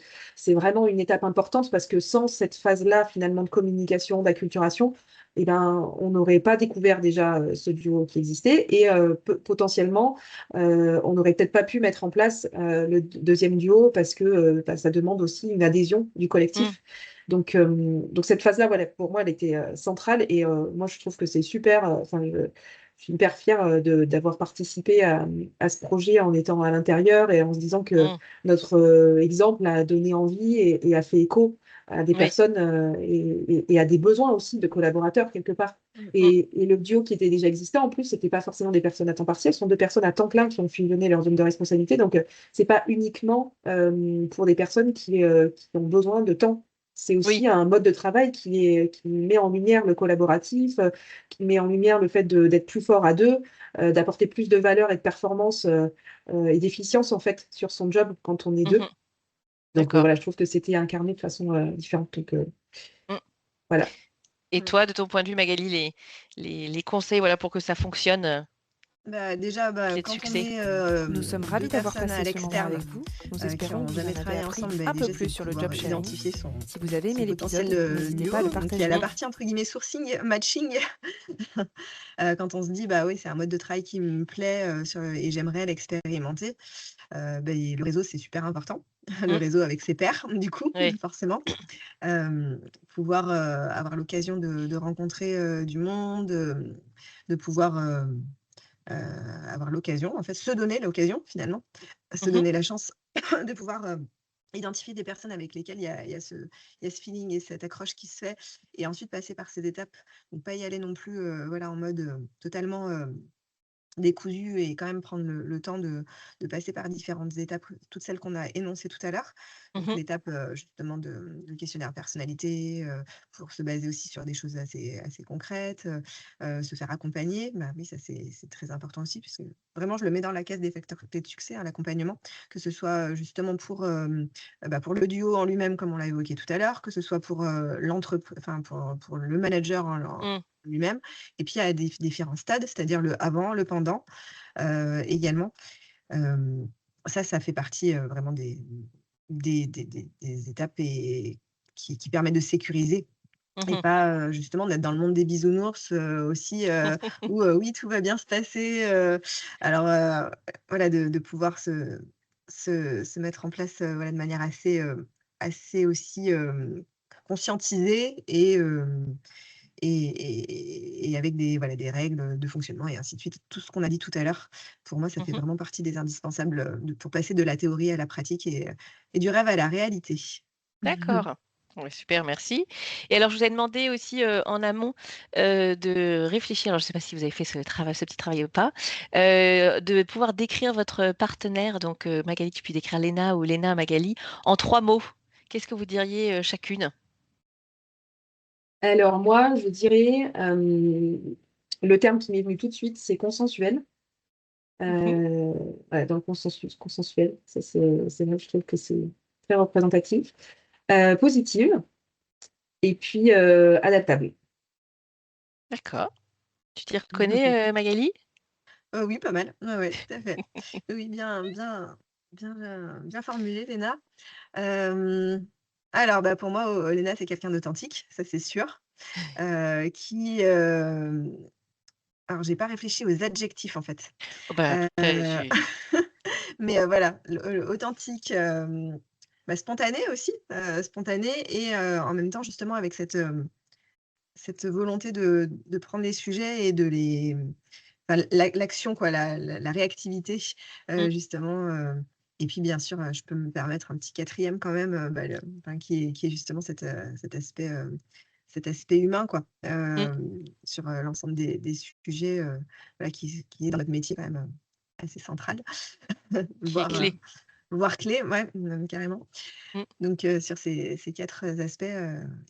vraiment une étape importante parce que sans cette phase-là, finalement, de communication, d'acculturation, eh ben, on n'aurait pas découvert déjà ce duo qui existait et potentiellement, on n'aurait peut-être pas pu mettre en place le deuxième duo parce que bah, ça demande aussi une adhésion du Mm. collectif. Donc cette phase-là, voilà, pour moi, elle était centrale et moi, je trouve que c'est super. Enfin, je suis hyper fière d'avoir participé à ce projet en étant à l'intérieur et en se disant que Mm. notre exemple a donné envie et a fait écho à des Oui. personnes et à des besoins aussi de collaborateurs quelque part. Mm. Et le duo qui était déjà existant, en plus, c'était pas forcément des personnes à temps partiel, ce sont deux personnes à temps plein qui ont fusionné leur zone de responsabilité. Donc, c'est pas uniquement pour des personnes qui ont besoin de temps. C'est Oui. aussi un mode de travail qui met en lumière le collaboratif, qui met en lumière le fait d'être plus fort à deux, d'apporter plus de valeur et de performance et d'efficience en fait sur son job quand on est deux. Mhm. Donc D'accord. voilà, je trouve que c'était incarné de façon différente. Donc Mm. voilà. Et toi, de ton point de vue, Magali, les conseils, voilà, pour que ça fonctionne, Bah, déjà, clé de quand on succès. est Nous sommes deux ravis d'avoir personnes à passé ce moment avec l'externe vous. Nous qui espérons n'ont que vous en jamais avez travaillé appris ensemble, un peu déjà, c'est plus de sur le pouvoir job sharing. identifier son, Si vous avez son aimé potentiel l'épisode, n'hésitez pas à le duo. Donc, il y a la partager. partie entre guillemets sourcing, matching, quand on se dit, bah oui, c'est un mode de travail qui me plaît et j'aimerais l'expérimenter. Le réseau, c'est super important. Le Mm. réseau avec ses pairs, du coup, Oui. forcément. Pouvoir avoir l'occasion de rencontrer du monde, de pouvoir avoir l'occasion, en fait, se donner l'occasion finalement, se Mhm. donner la chance de pouvoir identifier des personnes avec lesquelles il y a ce feeling et cette accroche qui se fait, et ensuite passer par ces étapes. Donc pas y aller non plus voilà, en mode totalement décousu, et quand même prendre le temps de passer par différentes étapes, toutes celles qu'on a énoncées tout à l'heure. Donc Mhm. l'étape justement de questionnaire personnalité, pour se baser aussi sur des choses assez concrètes, se faire accompagner. Bah oui, ça c'est très important aussi, puisque vraiment je le mets dans la case des facteurs clés de succès, hein, l'accompagnement, que ce soit justement pour le duo en lui-même, comme on l'a évoqué tout à l'heure, que ce soit pour enfin pour le manager en Mm. lui-même. Et puis, il y a des différents stades, c'est-à-dire le avant, le pendant, également. Hem, Ça fait partie, vraiment des étapes, et qui permettent de sécuriser, et Mhm. pas, justement d'être dans le monde des bisounours, aussi, où, oui, tout va bien se passer, alors, voilà, de pouvoir se mettre en place, voilà, de manière assez aussi, conscientisée, et avec voilà, des règles de fonctionnement et ainsi de suite. Tout ce qu'on a dit tout à l'heure, pour moi, ça fait Mhm. vraiment partie des indispensables, pour passer de la théorie à la pratique, et du rêve à la réalité. D'accord. Ouais, super, merci. Et alors, je vous ai demandé aussi en amont de réfléchir, alors je ne sais pas si vous avez fait ce travail, ce petit travail ou pas, de pouvoir décrire votre partenaire. Donc, Magali, tu peux décrire Léna, ou Léna, Magali, en 3 mots. Qu'est-ce que vous diriez chacune? Alors moi, je dirais, le terme qui m'est venu tout de suite, c'est consensuel. Mhm. Euh, voilà, dans le consensuel, ça c'est vrai que je trouve que c'est très représentatif. Positive et puis adaptable. D'accord. Tu t'y reconnais, Magali? Oui, pas mal. Ouais, ouais, tout à fait. Oui, bien formulé, Léna. Hem, alors, bah, pour moi, Léna, c'est quelqu'un d'authentique, ça, c'est sûr, qui, alors j'ai pas réfléchi aux adjectifs, en fait. Oh, bah, Heu, après, mais voilà, authentique, bah, spontané aussi, spontané, et en même temps, justement, avec cette volonté de prendre les sujets et de les enfin, l'action, quoi, la réactivité, Mm. justement, et puis bien sûr, je peux me permettre un petit quatrième quand même, bah, enfin, qui est justement cet aspect humain, quoi, Mm. sur, l'ensemble des sujets, voilà, qui est dans notre métier quand même, assez central, Qui est voire, clé. clé, ouais, même carrément. Mm. Donc sur ces 4 aspects,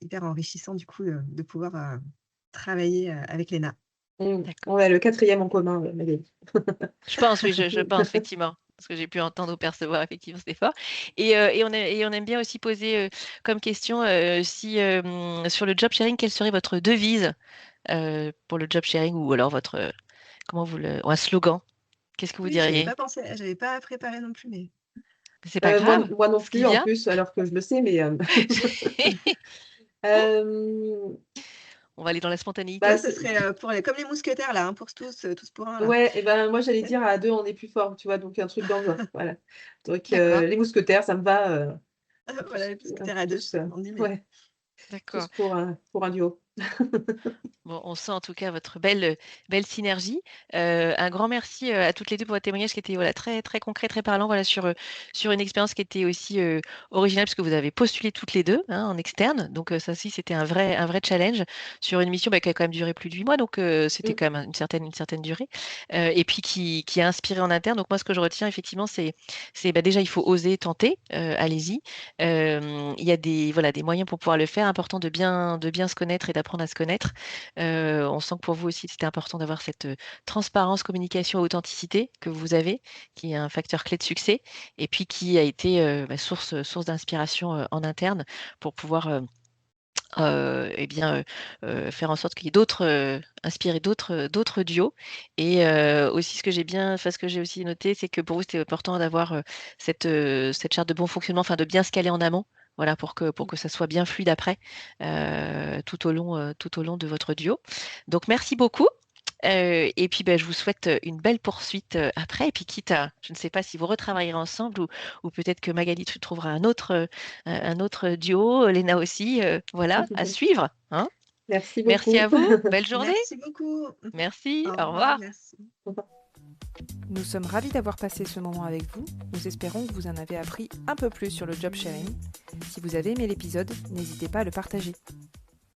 hyper enrichissants du coup, de pouvoir, travailler, avec l'ENA. D'accord. On a le quatrième en commun, Magali. Je pense, oui, je pense effectivement, parce que j'ai pu entendre ou percevoir effectivement cet effort. Et on aime bien aussi poser comme question si sur le job sharing, quelle serait votre devise pour le job sharing, ou alors comment ou un slogan, qu'est-ce que vous Oui, j'avais diriez? pas pensé, j'avais pas préparé non plus, mais C'est pas Moi, grave, moi non ce qui plus, en vient. plus, alors que je le sais, mais euh, On va aller dans la spontanéité. bah, moi ce serait, pour les comme les mousquetaires là, hein, pour tous, tous pour un là. ouais, et ben moi j'allais dire à deux on est plus fort, tu vois, donc un truc dans le genre, voilà. Donc D'accord, les mousquetaires, ça me va Voilà, tous, les mousquetaires à 2, tous, on dit, mais ouais, tous d'accord. pour un duo. Bon, on sent en tout cas votre belle synergie. Un grand merci à toutes les deux pour votre témoignage qui était voilà, très, très concret, très parlant voilà, sur une expérience qui était aussi originale, puisque vous avez postulé toutes les deux hein, en externe. Donc ça aussi, c'était un vrai challenge sur une mission qui a quand même duré plus de 8 mois. Donc c'était Mm, quand même une certaine durée. Et puis qui a inspiré en interne. Donc moi, ce que je retiens effectivement, c'est déjà, il faut oser tenter. Allez-y. Il y a des moyens pour pouvoir le faire. Important de bien se connaître et d'apprendre à se connaître. On sent que pour vous aussi, c'était important d'avoir cette transparence, communication et authenticité que vous avez, qui est un facteur clé de succès, et puis qui a été source d'inspiration en interne pour pouvoir eh bien, faire en sorte qu'il y ait inspirer d'autres duos. Et aussi, ce que j'ai aussi noté, c'est que pour vous, c'était important d'avoir cette charte de bon fonctionnement, enfin de bien se caler en amont. Voilà, pour que ça soit bien fluide après, tout au long de votre duo. Donc, merci beaucoup. Et puis, je vous souhaite une belle poursuite après. Et puis, quitte à, je ne sais pas si vous retravaillerez ensemble, ou peut-être que Magali trouvera un autre duo, Léna aussi. Voilà, à mm. suivre, hein. Merci Merci beaucoup. à vous. Belle journée. merci beaucoup. Merci. Au Au revoir, revoir. merci. Nous sommes ravis d'avoir passé ce moment avec vous. Nous espérons que vous en avez appris un peu plus sur le job sharing. Si vous avez aimé l'épisode, n'hésitez pas à le partager.